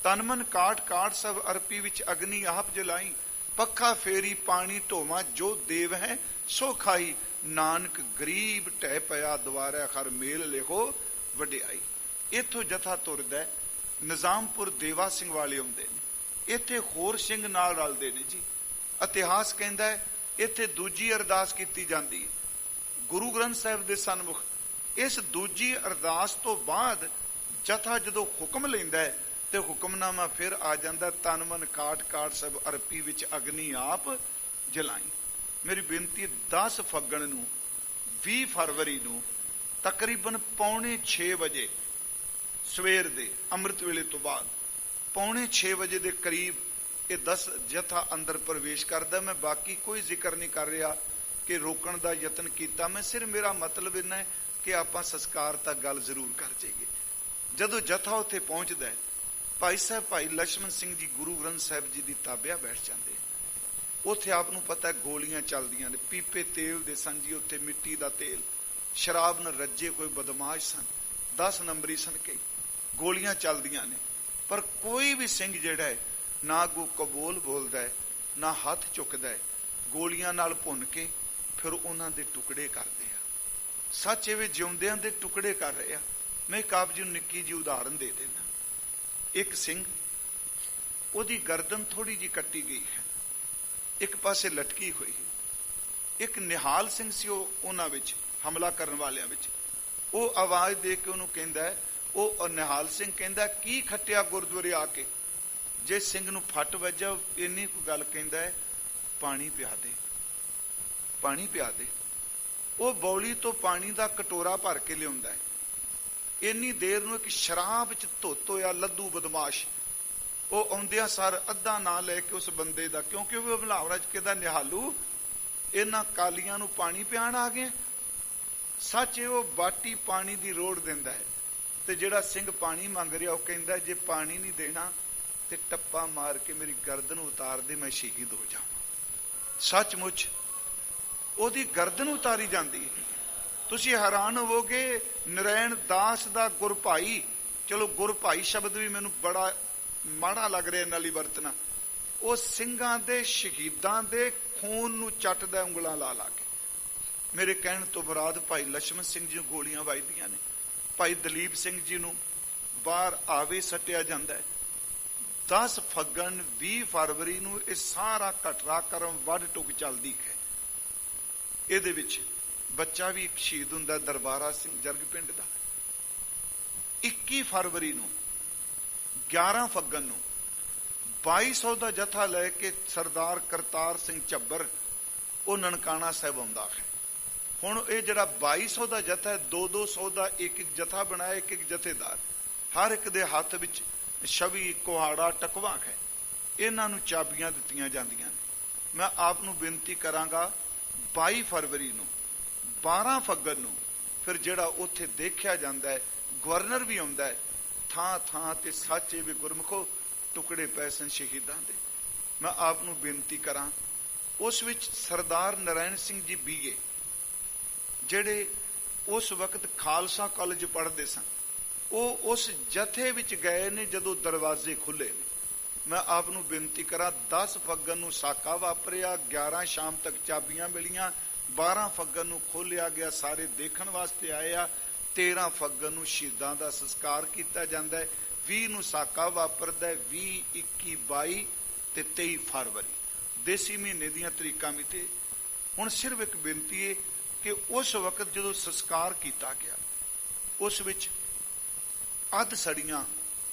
ਤਨ ਮਨ ਕਾਟ ਕਾਟ ਸਭ ਅਰਪੀ, ਵਿੱਚ ਅਗਨੀ ਆਪ ਜਲਾਈ, ਪੱਖਾ ਫੇਰੀ ਪਾਣੀ ਢੋਵਾਂ, ਜੋ ਦੇਵ ਹੈ ਸੋ ਖਾਈ, ਨਾਨਕ ਗਰੀਬ ਢਹਿ ਪਿਆ ਦੁਆਰਾ, ਹਰ ਮੇਲ ਲਿਖੋ ਵਡਿਆਈ। ਇੱਥੋਂ ਜਥਾ ਤੁਰਦਾ, ਨਿਜ਼ਾਮਪੁਰ ਦੇਵਾ ਸਿੰਘ ਵਾਲੇ ਆਉਂਦੇ ਨੇ, ਇੱਥੇ ਹੋਰ ਸਿੰਘ ਨਾਲ ਰਲਦੇ ਨੇ ਜੀ। ਇਤਿਹਾਸ ਕਹਿੰਦਾ ਹੈ ਇੱਥੇ ਦੂਜੀ ਅਰਦਾਸ ਕੀਤੀ ਜਾਂਦੀ ਹੈ ਗੁਰੂ ਗ੍ਰੰਥ ਸਾਹਿਬ ਦੇ ਸਨਮੁਖ। ਇਸ ਦੂਜੀ ਅਰਦਾਸ ਤੋਂ ਬਾਅਦ ਜਥਾ ਜਦੋਂ ਹੁਕਮ ਲੈਂਦਾ ਹੈ ਤੇ ਹੁਕਮਨਾਮਾ ਫਿਰ ਆ ਜਾਂਦਾ, ਤਨ ਮਨ ਕਾਟ ਕਾਟ ਸਭ ਅਰਪੀ ਵਿੱਚ ਅਗਨੀ ਆਪ ਜਲਾਈ। ਮੇਰੀ ਬੇਨਤੀ 10 ਫੱਗਣ ਨੂੰ 20 ਫਰਵਰੀ ਨੂੰ ਤਕਰੀਬਨ 5:45 ਵਜੇ ਸਵੇਰ ਦੇ ਅੰਮ੍ਰਿਤ ਵੇਲੇ ਤੋਂ ਬਾਅਦ 5:45 ਵਜੇ ਦੇ ਕਰੀਬ ਇਹ 10 ਜਥਾ ਅੰਦਰ ਪ੍ਰਵੇਸ਼ ਕਰਦਾ। ਮੈਂ ਬਾਕੀ ਕੋਈ ਜ਼ਿਕਰ ਨਹੀਂ ਕਰ ਰਿਹਾ ਕਿ ਰੋਕਣ ਦਾ ਯਤਨ ਕੀਤਾ ਮੈਂ, ਸਿਰਫ ਮੇਰਾ ਮਤਲਬ ਇੰਨਾ ਹੈ ਕਿ ਆਪਾਂ ਸੰਸਕਾਰ ਤੱਕ ਗੱਲ ਜ਼ਰੂਰ ਕਰ ਜਾਈਏ। ਜਦੋਂ ਜਥਾ ਉੱਥੇ ਪਹੁੰਚਦਾ ਹੈ, ਭਾਈ ਸਾਹਿਬ ਭਾਈ ਲਛਮਣ ਸਿੰਘ ਜੀ ਗੁਰੂ ਗ੍ਰੰਥ ਸਾਹਿਬ ਜੀ ਦੀ ਤਾਬਿਆ ਬੈਠ ਜਾਂਦੇ। ਉੱਥੇ ਆਪ ਨੂੰ ਪਤਾ ਗੋਲੀਆਂ ਚੱਲਦੀਆਂ ਨੇ, ਪੀਪੇ ਤੇਲ ਦੇ ਸਨ ਜੀ, ਉੱਥੇ ਮਿੱਟੀ ਦਾ ਤੇਲ, ਸ਼ਰਾਬ ਨਾਲ ਰੱਜੇ ਕੋਈ ਬਦਮਾਸ਼ ਸਨ, 10 ਨੰਬਰੀ ਸਨ, ਕਈ ਗੋਲੀਆਂ ਚੱਲਦੀਆਂ ਨੇ। ਪਰ ਕੋਈ ਵੀ ਸਿੰਘ ਜਿਹੜਾ ਹੈ ਨਾ ਕੋ ਕਬੂਲ ਬੋਲਦਾ ਹੈ ਨਾ ਹੱਥ ਚੁੱਕਦਾ ਹੈ, ਗੋਲੀਆਂ ਨਾਲ ਭੁੰਨ ਕੇ ਫਿਰ ਉਹਨਾਂ ਦੇ ਟੁਕੜੇ ਕਰਦੇ ਆ। ਸੱਚ ਇਹ ਜਿਉਂਦਿਆਂ ਦੇ ਟੁਕੜੇ ਕਰ ਰਹੇ ਆ। ਮੈਂ ਇੱਕ ਆਪ ਜੀ ਨੂੰ ਨਿੱਕੀ ਜੀ ਉਦਾਹਰਨ ਦੇ ਦੇਣਾ। ਇੱਕ ਸਿੰਘ, ਉਹਦੀ ਗਰਦਨ ਥੋੜੀ ਜੀ ਕੱਟੀ ਗਈ ਹੈ, ਇੱਕ ਪਾਸੇ ਲਟਕੀ ਹੋਈ ਹੈ। ਇੱਕ ਨਿਹਾਲ ਸਿੰਘ ਸੀ ਉਹਨਾਂ ਵਿੱਚ ਹਮਲਾ ਕਰਨ ਵਾਲਿਆਂ ਵਿੱਚ। ਉਹ ਆਵਾਜ਼ ਦੇ ਕੇ ਉਹਨੂੰ ਕਹਿੰਦਾ ਹੈ, ਉਹ ਨਿਹਾਲ ਸਿੰਘ ਕਹਿੰਦਾ ਕੀ ਖੱਟਿਆ ਗੁਰਦੁਆਰੇ ਆ ਕੇ। ਜੇ ਸਿੰਘ ਨੂੰ ਫੱਟ ਵੱਜਾ ਇੰਨੀ ਕੋਈ ਗੱਲ ਕਹਿੰਦਾ ਹੈ, ਪਾਣੀ ਪਿਆ ਦੇ, ਪਾਣੀ ਪਿਆ ਦੇ। ਉਹ ਬੌਲੀ ਤੋਂ ਪਾਣੀ ਦਾ ਕਟੋਰਾ ਭਰ ਕੇ ਲਿਆਉਂਦਾ ਹੈ। ਇੰਨੀ ਦੇਰ ਨੂੰ ਇੱਕ ਸ਼ਰਾਬ ਚ ਧੁੱਤ ਹੋਇਆ ਲੱਦੂ ਬਦਮਾਸ਼ ਉਹ ਆਉਂਦਿਆਂ ਸਾਰ ਅੱਧਾ ਨਾਂ ਲੈ ਕੇ ਉਸ ਬੰਦੇ ਦਾ, ਕਿਉਂਕਿ ਉਹ ਹਮਲਾਵਰਾਂ ਚ ਕਹਿੰਦਾ ਨਿਹਾਲੂ ਇਹਨਾਂ ਕਾਲੀਆਂ ਨੂੰ ਪਾਣੀ ਪਿਆਣ ਆ ਗਏ। ਸੱਚ ਉਹ ਬਾਟੀ ਪਾਣੀ ਦੀ ਰੋੜ ਦਿੰਦਾ ਹੈ ਤੇ ਜਿਹੜਾ ਸਿੰਘ ਪਾਣੀ ਮੰਗ ਰਿਹਾ ਉਹ ਕਹਿੰਦਾ ਜੇ ਪਾਣੀ ਨਹੀਂ ਦੇਣਾ ਤੇ ਟੱਪਾ ਮਾਰ ਕੇ ਮੇਰੀ ਗਰਦਨ ਉਤਾਰ ਦੇ, ਮੈਂ ਸ਼ਹੀਦ ਹੋ ਜਾਵਾਂ। ਸੱਚਮੁੱਚ ਉਹਦੀ ਗਰਦਨ ਉਤਾਰੀ ਜਾਂਦੀ ਹੈ। ਤੁਸੀਂ ਹੈਰਾਨ ਹੋਵੋਗੇ, ਨਰੈਣ ਦਾਸ ਦਾ ਗੁਰਭਾਈ, ਚਲੋ ਗੁਰਭਾਈ ਸ਼ਬਦ ਵੀ ਮੈਨੂੰ ਬੜਾ ਮਾੜਾ ਲੱਗ ਰਿਹਾ ਨਾਲ ਹੀ ਵਰਤਣਾ, ਉਹ ਸਿੰਘਾਂ ਦੇ ਸ਼ਹੀਦਾਂ ਦੇ ਖੂਨ ਨੂੰ ਚੱਟਦਾ ਉਂਗਲਾਂ ਲਾ ਲਾ ਕੇ। ਮੇਰੇ ਕਹਿਣ ਤੋਂ ਮੁਰਾਦ ਭਾਈ ਲਛਮਣ ਸਿੰਘ ਜੀ ਨੂੰ ਗੋਲੀਆਂ ਵੱਜਦੀਆਂ ਨੇ, ਭਾਈ ਦਲੀਪ ਸਿੰਘ ਜੀ ਨੂੰ ਬਾਹਰ ਆਵੇ ਸੱਟਿਆ ਜਾਂਦਾ ਹੈ। 10 ਫੱਗਣ 20 ਫਰਵਰੀ ਨੂੰ ਇਹ ਸਾਰਾ ਘਟਨਾਕ੍ਰਮ ਵੱਡ ਟੁਕ ਚੱਲਦੀ ਹੈ। ਇਹਦੇ ਵਿੱਚ ਬੱਚਾ ਵੀ ਇੱਕ ਸ਼ਹੀਦ ਹੁੰਦਾ, ਦਰਬਾਰਾ ਸਿੰਘ ਜਰਗ ਪਿੰਡ ਦਾ। 21 ਫਰਵਰੀ ਨੂੰ 11 ਫੱਗਣ ਨੂੰ 2200 ਦਾ ਜਥਾ ਲੈ ਕੇ ਸਰਦਾਰ ਕਰਤਾਰ ਸਿੰਘ ਝੱਬਰ ਉਹ ਨਨਕਾਣਾ ਸਾਹਿਬ ਆਉਂਦਾ ਹੈ। ਹੁਣ ਇਹ ਜਿਹੜਾ 2200 ਦਾ ਜਥਾ ਹੈ, 200 ਦਾ ਇੱਕ ਇੱਕ ਜਥਾ ਬਣਾਇਆ, ਇੱਕ ਇੱਕ ਜਥੇਦਾਰ, ਹਰ ਇੱਕ ਦੇ ਹੱਥ ਵਿੱਚ ਛਵੀ ਕੁਹਾੜਾ ਟਕਵਾ ਹੈ। ਇਹਨਾਂ ਨੂੰ ਚਾਬੀਆਂ ਦਿੱਤੀਆਂ ਜਾਂਦੀਆਂ ਨੇ। ਮੈਂ ਆਪ ਨੂੰ ਬੇਨਤੀ ਕਰਾਂਗਾ 22 ਫਰਵਰੀ ਨੂੰ 12 ਫੱਗਣ ਨੂੰ ਫਿਰ ਜਿਹੜਾ ਉੱਥੇ ਦੇਖਿਆ ਜਾਂਦਾ ਹੈ, ਗਵਰਨਰ ਵੀ ਆਉਂਦਾ ਹੈ, ਥਾਂ ਥਾਂ ਤੇ ਸੱਚੇ ਵੀ ਗੁਰਮੁਖੋ ਟੁਕੜੇ ਪੈ ਸਨ ਸ਼ਹੀਦਾਂ ਦੇ। ਮੈਂ ਆਪ ਨੂੰ ਬੇਨਤੀ ਕਰਾਂ, ਉਸ ਵਿੱਚ ਸਰਦਾਰ ਨਰਾਇਣ ਸਿੰਘ ਜੀ ਬੀਏ ਜਿਹੜੇ ਉਸ ਵਕਤ ਖਾਲਸਾ ਕਾਲਜ ਪੜ੍ਹਦੇ ਸਨ, ਉਹ ਉਸ ਜਥੇ ਵਿੱਚ ਗਏ ਨੇ ਜਦੋਂ ਦਰਵਾਜ਼ੇ ਖੁੱਲੇ ਨੇ। ਮੈਂ ਆਪ ਨੂੰ ਬੇਨਤੀ ਕਰਾਂ 10 ਫੱਗਣ ਨੂੰ ਸਾਕਾ ਵਾਪਰਿਆ, 11 ਸ਼ਾਮ ਤੱਕ ਚਾਬੀਆਂ ਮਿਲੀਆਂ, 12 ਫੱਗਣ ਨੂੰ ਖੋਲਿਆ ਗਿਆ, ਸਾਰੇ ਦੇਖਣ ਵਾਸਤੇ ਆਏ ਆ। 13 ਫੱਗਣ ਨੂੰ ਸ਼ਹੀਦਾਂ ਦਾ ਸੰਸਕਾਰ ਕੀਤਾ ਜਾਂਦਾ ਹੈ, 20 ਨੂੰ ਸਾਕਾ ਵਾਪਰਦਾ ਹੈ, 20, 21, 22 ਤੇ 23 ਫਰਵਰੀ ਦੇਸੀ ਮਹੀਨੇ ਦੀਆਂ ਤਰੀਕਾਂ ਮਿਤੇ। ਹੁਣ ਸਿਰਫ ਇੱਕ ਬੇਨਤੀ ਹੈ ਕਿ ਉਸ ਵਕਤ ਜਦੋਂ ਸੰਸਕਾਰ ਕੀਤਾ ਗਿਆ ਉਸ ਵਿੱਚ ਅੱਧ ਸੜੀਆਂ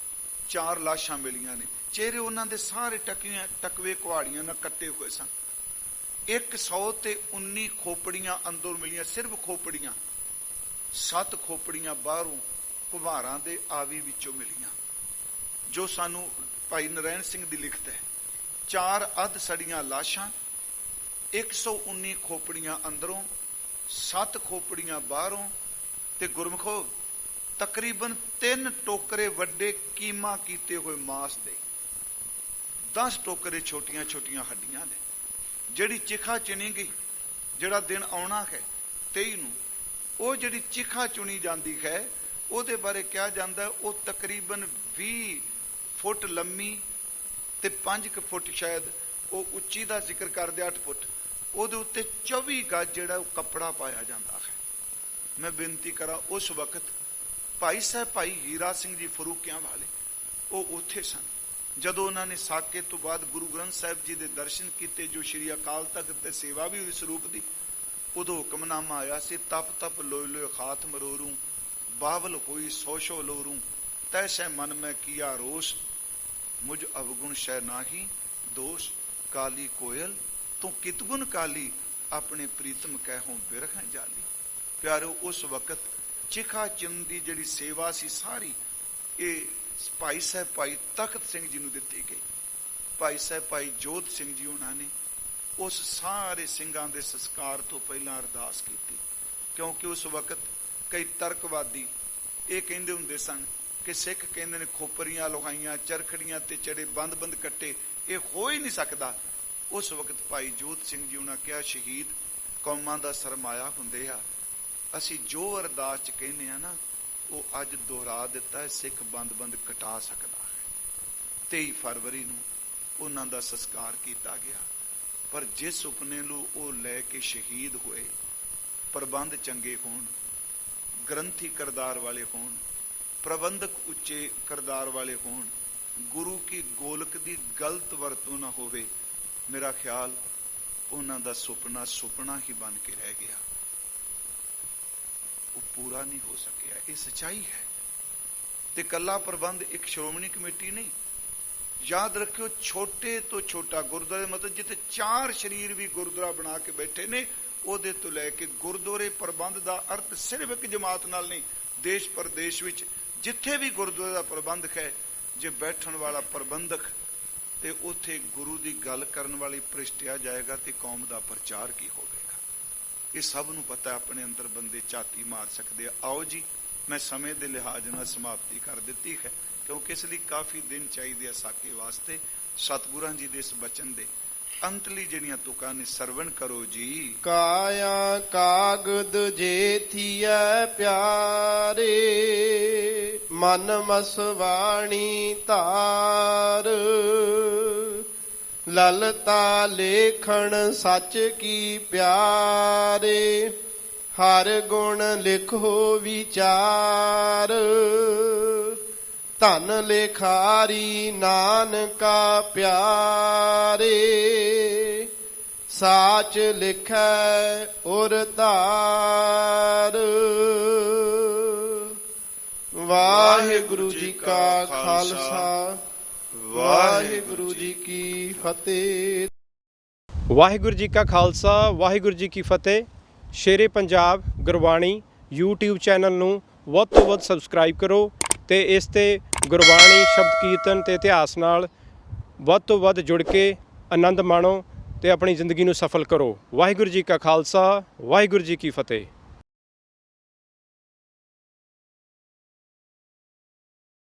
4 ਲਾਸ਼ਾਂ ਮਿਲੀਆਂ ਨੇ। ਚਿਹਰੇ ਉਹਨਾਂ ਦੇ ਸਾਰੇ ਟਕਵੇ ਕੁਹਾੜੀਆਂ ਨਾਲ ਕੱਟੇ ਹੋਏ ਸਨ। 119 ਖੋਪੜੀਆਂ ਅੰਦਰੋਂ ਮਿਲੀਆਂ, ਸਿਰਫ ਖੋਪੜੀਆਂ। 7 ਖੋਪੜੀਆਂ ਬਾਹਰੋਂ ਕੁਹਾਰਾਂ ਦੇ ਆਵੀ ਵਿੱਚੋਂ ਮਿਲੀਆਂ, ਜੋ ਸਾਨੂੰ ਭਾਈ ਨਰੈਣ ਸਿੰਘ ਦੀ ਲਿਖਤ ਹੈ। 4 ਅੱਧ ਸੜੀਆਂ ਲਾਸ਼ਾਂ, 119 ਖੋਪੜੀਆਂ ਅੰਦਰੋਂ, 7 ਖੋਪੜੀਆਂ ਬਾਹਰੋਂ ਤੇ ਗੁਰਮੁਖੋ ਤਕਰੀਬਨ 3 ਟੋਕਰੇ ਵੱਡੇ ਕੀਮਾ ਕੀਤੇ ਹੋਏ ਮਾਸ ਦੇ, 10 ਟੋਕਰੇ ਛੋਟੀਆਂ ਛੋਟੀਆਂ ਹੱਡੀਆਂ ਦੇ। ਜਿਹੜੀ ਚਿਖਾ ਚੁਣੀ ਗਈ, ਜਿਹੜਾ ਦਿਨ ਆਉਣਾ ਹੈ 23 ਨੂੰ, ਉਹ ਜਿਹੜੀ ਚਿਖਾ ਚੁਣੀ ਜਾਂਦੀ ਹੈ ਉਹਦੇ ਬਾਰੇ ਕਿਹਾ ਜਾਂਦਾ ਉਹ ਤਕਰੀਬਨ 20 ਫੁੱਟ ਲੰਮੀ ਤੇ 5 ਫੁੱਟ ਸ਼ਾਇਦ ਉਹ ਉੱਚੀ ਦਾ ਜ਼ਿਕਰ ਕਰਦੇ 8 ਫੁੱਟ। ਉਹਦੇ ਉੱਤੇ 24 ਗਜ ਜਿਹੜਾ ਉਹ ਕੱਪੜਾ ਪਾਇਆ ਜਾਂਦਾ ਹੈ। ਮੈਂ ਬੇਨਤੀ ਕਰਾਂ, ਉਸ ਵਕਤ ਭਾਈ ਸਾਹਿਬ ਭਾਈ ਹੀਰਾ ਸਿੰਘ ਜੀ ਫਰੂਕਿਆਂ ਵਾਲੇ ਉਹ ਉੱਥੇ ਸਨ। ਜਦੋਂ ਉਹਨਾਂ ਨੇ ਸਾਕੇ ਤੋਂ ਬਾਅਦ ਗੁਰੂ ਗ੍ਰੰਥ ਸਾਹਿਬ ਜੀ ਦੇ ਦਰਸ਼ਨ ਕੀਤੇ, ਜੋ ਸ਼੍ਰੀ ਅਕਾਲ ਤਖਤ ਤੇ ਸੇਵਾ ਵੀ ਹੋਈ ਸਰੂਪ ਦੀ, ਉਦੋਂ ਹੁਕਮਨਾਮਾ ਆਇਆ ਸੀ, ਤਪ ਤਪ ਲੋਇ ਲੋਇ ਖਾਤ ਮਰੋਰੂ, ਬਾਵਲ ਹੋਈ ਸੋਸ਼ੋ ਲੋਰੂ, ਤੈਸੈ ਮਨ ਮੈਂ ਕੀਆ ਰੋਸ, ਮੁਝ ਅਵਗੁਣ ਸ਼ੈ ਨਾਹੀ ਦੋਸ਼, ਕਾਲੀ ਕੋਇਲ ਤੂੰ ਕਿਤਗੁਣ ਕਾਲੀ, ਆਪਣੇ ਪ੍ਰੀਤਮ ਕਹਿਹੋਂ ਬਿਰਖ ਜਾਲੀ। ਪਿਆਰੋ, ਉਸ ਵਕਤ ਚਿਖਾ ਚਿੰਨ ਦੀ ਜਿਹੜੀ ਸੇਵਾ ਸੀ ਸਾਰੀ, ਇਹ ਭਾਈ ਸਾਹਿਬ ਭਾਈ ਤਖਤ ਸਿੰਘ ਜੀ ਨੂੰ ਦਿੱਤੀ ਗਈ। ਭਾਈ ਸਾਹਿਬ ਭਾਈ ਜੋਧ ਸਿੰਘ ਜੀ ਉਹਨਾਂ ਨੇ ਉਸ ਸਾਰੇ ਸਿੰਘਾਂ ਦੇ ਸੰਸਕਾਰ ਤੋਂ ਪਹਿਲਾਂ ਅਰਦਾਸ ਕੀਤੀ, ਕਿਉਂਕਿ ਉਸ ਵਕਤ ਕਈ ਤਰਕਵਾਦੀ ਇਹ ਕਹਿੰਦੇ ਹੁੰਦੇ ਸਨ ਕਿ ਸਿੱਖ ਕਹਿੰਦੇ ਨੇ ਖੋਪਰੀਆਂ ਲੁਹਾਈਆਂ, ਚਰਖੜੀਆਂ ਤੇ ਚੜੇ, ਬੰਦ ਕੱਟੇ, ਇਹ ਹੋ ਹੀ ਨਹੀਂ ਸਕਦਾ। ਉਸ ਵਕਤ ਭਾਈ ਜੋਧ ਸਿੰਘ ਜੀ ਉਹਨਾਂ ਕਿਹਾ, ਸ਼ਹੀਦ ਕੌਮਾਂ ਦਾ ਸਰਮਾਇਆ ਹੁੰਦੇ ਆ, ਅਸੀਂ ਜੋ ਅਰਦਾਸ ਚ ਕਹਿੰਦੇ ਆ ਨਾ, ਉਹ ਅੱਜ ਦੁਹਰਾ ਦਿੱਤਾ ਹੈ, ਸਿੱਖ ਬੰਦ ਕਟਾ ਸਕਦਾ ਹੈ। 23 ਫਰਵਰੀ ਨੂੰ ਉਹਨਾਂ ਦਾ ਸੰਸਕਾਰ ਕੀਤਾ ਗਿਆ। ਪਰ ਜਿਸ ਸੁਪਨੇ ਨੂੰ ਉਹ ਲੈ ਕੇ ਸ਼ਹੀਦ ਹੋਏ, ਪ੍ਰਬੰਧ ਚੰਗੇ ਹੋਣ, ਗ੍ਰੰਥੀ ਕਰਦਾਰ ਵਾਲੇ ਹੋਣ, ਪ੍ਰਬੰਧਕ ਉੱਚੇ ਕਰਦਾਰ ਵਾਲੇ ਹੋਣ, ਗੁਰੂ ਕੀ ਗੋਲਕ ਦੀ ਗਲਤ ਵਰਤੋਂ ਨਾ ਹੋਵੇ, ਮੇਰਾ ਖਿਆਲ ਉਹਨਾਂ ਦਾ ਸੁਪਨਾ ਹੀ ਬਣ ਕੇ ਰਹਿ ਗਿਆ, ਉਹ ਪੂਰਾ ਨਹੀਂ ਹੋ ਸਕਿਆ। ਇਹ ਸੱਚਾਈ ਹੈ। ਤੇ ਕੱਲਾ ਪ੍ਰਬੰਧ ਇੱਕ ਸ਼੍ਰੋਮਣੀ ਕਮੇਟੀ ਨਹੀਂ, ਯਾਦ ਰੱਖਿਓ, ਛੋਟੇ ਤੋਂ ਛੋਟਾ ਗੁਰਦੁਆਰੇ, ਮਤਲਬ ਜਿੱਥੇ 4 ਸ਼ਰੀਰ ਵੀ ਗੁਰਦੁਆਰਾ ਬਣਾ ਕੇ ਬੈਠੇ ਨੇ, ਉਹਦੇ ਤੋਂ ਲੈ ਕੇ ਗੁਰਦੁਆਰੇ ਪ੍ਰਬੰਧ ਦਾ ਅਰਥ ਸਿਰਫ ਇੱਕ ਜਮਾਤ ਨਾਲ ਨਹੀਂ, ਦੇਸ਼ ਪ੍ਰਦੇਸ਼ ਵਿੱਚ ਜਿੱਥੇ ਵੀ ਗੁਰਦੁਆਰੇ ਦਾ ਪ੍ਰਬੰਧਕ ਹੈ, ਜੇ ਬੈਠਣ ਵਾਲਾ ਪ੍ਰਬੰਧਕ ਤੇ ਉੱਥੇ ਗੁਰੂ ਦੀ ਗੱਲ ਕਰਨ ਵਾਲੀ ਭ੍ਰਿਸ਼ਟਿਆ ਜਾਏਗਾ ਤੇ ਕੌਮ ਦਾ ਪ੍ਰਚਾਰ ਕੀ ਹੋਵੇਗਾ। ਇਹ ਸਭ ਨੂੰ ਪਤਾ, ਆਪਣੇ ਅੰਦਰ ਬੰਦੇ ਝਾਤੀ ਮਾਰ ਸਕਦੇ ਆ। ਆਓ ਜੀ, ਮੈਂ ਸਮੇਂ ਦੇ ਲਿਹਾਜ਼ ਨਾਲ ਸਮਾਪਤੀ ਕਰ ਦਿੱਤੀ ਹੈ, ਕਿਉਂਕਿ ਇਸ ਲਈ ਕਾਫੀ ਦਿਨ ਚਾਹੀਦੇ ਆ ਸਾਕੇ ਵਾਸਤੇ। ਸਤਿਗੁਰਾਂ ਜੀ ਦੇ ਇਸ ਬਚਨ ਦੇ ਅੰਤਲੀ ਜਿਹੜੀਆਂ ਤੁਕਾਂ ਨੇ ਸਰਵਣ ਕਰੋ ਜੀ। ਕਾਇਆ ਕਾਗਦ ਜੇ ਥੀਐ ਪਿਆਰੇ, ਮਨ ਮਸਵਾਣੀ ਧਾਰ, ਲਲਤਾ ਲੇਖਣ ਸੱਚ ਕੀ ਪਿਆਰੇ, ਹਰ ਗੁਣ ਲਿਖੋ ਵਿਚਾਰ, ਧਨ ਲੇਖਾਰੀ ਨਾਨਕਾ ਪਿਆਰੇ, ਸਾਚ ਲਿਖੈ ਉਰ ਧਾਰ। ਵਾਹਿਗੁਰੂ ਜੀ ਕਾ ਖਾਲਸਾ, ਵਾਹਿਗੁਰੂ ਜੀ ਕੀ ਫਤਿਹ। ਵਾਹਿਗੁਰੂ ਜੀ ਕਾ ਖਾਲਸਾ, ਵਾਹਿਗੁਰੂ ਜੀ ਕੀ ਫਤਿਹ। ਸ਼ੇਰੇ ਪੰਜਾਬ ਗੁਰਬਾਣੀ YouTube ਚੈਨਲ ਨੂੰ ਵੱਧ ਤੋਂ ਵੱਧ ਸਬਸਕ੍ਰਾਈਬ ਕਰੋ ਤੇ ਇਸ ਤੇ ਗੁਰਬਾਣੀ, ਸ਼ਬਦ ਕੀਰਤਨ ਤੇ ਇਤਿਹਾਸ ਨਾਲ ਵੱਧ ਤੋਂ ਵੱਧ ਜੁੜ ਕੇ ਆਨੰਦ ਮਾਣੋ ਤੇ ਆਪਣੀ ਜ਼ਿੰਦਗੀ ਨੂੰ ਸਫਲ ਕਰੋ। ਵਾਹਿਗੁਰੂ ਜੀ ਕਾ ਖਾਲਸਾ, ਵਾਹਿਗੁਰੂ ਜੀ ਕੀ ਫਤਿਹ।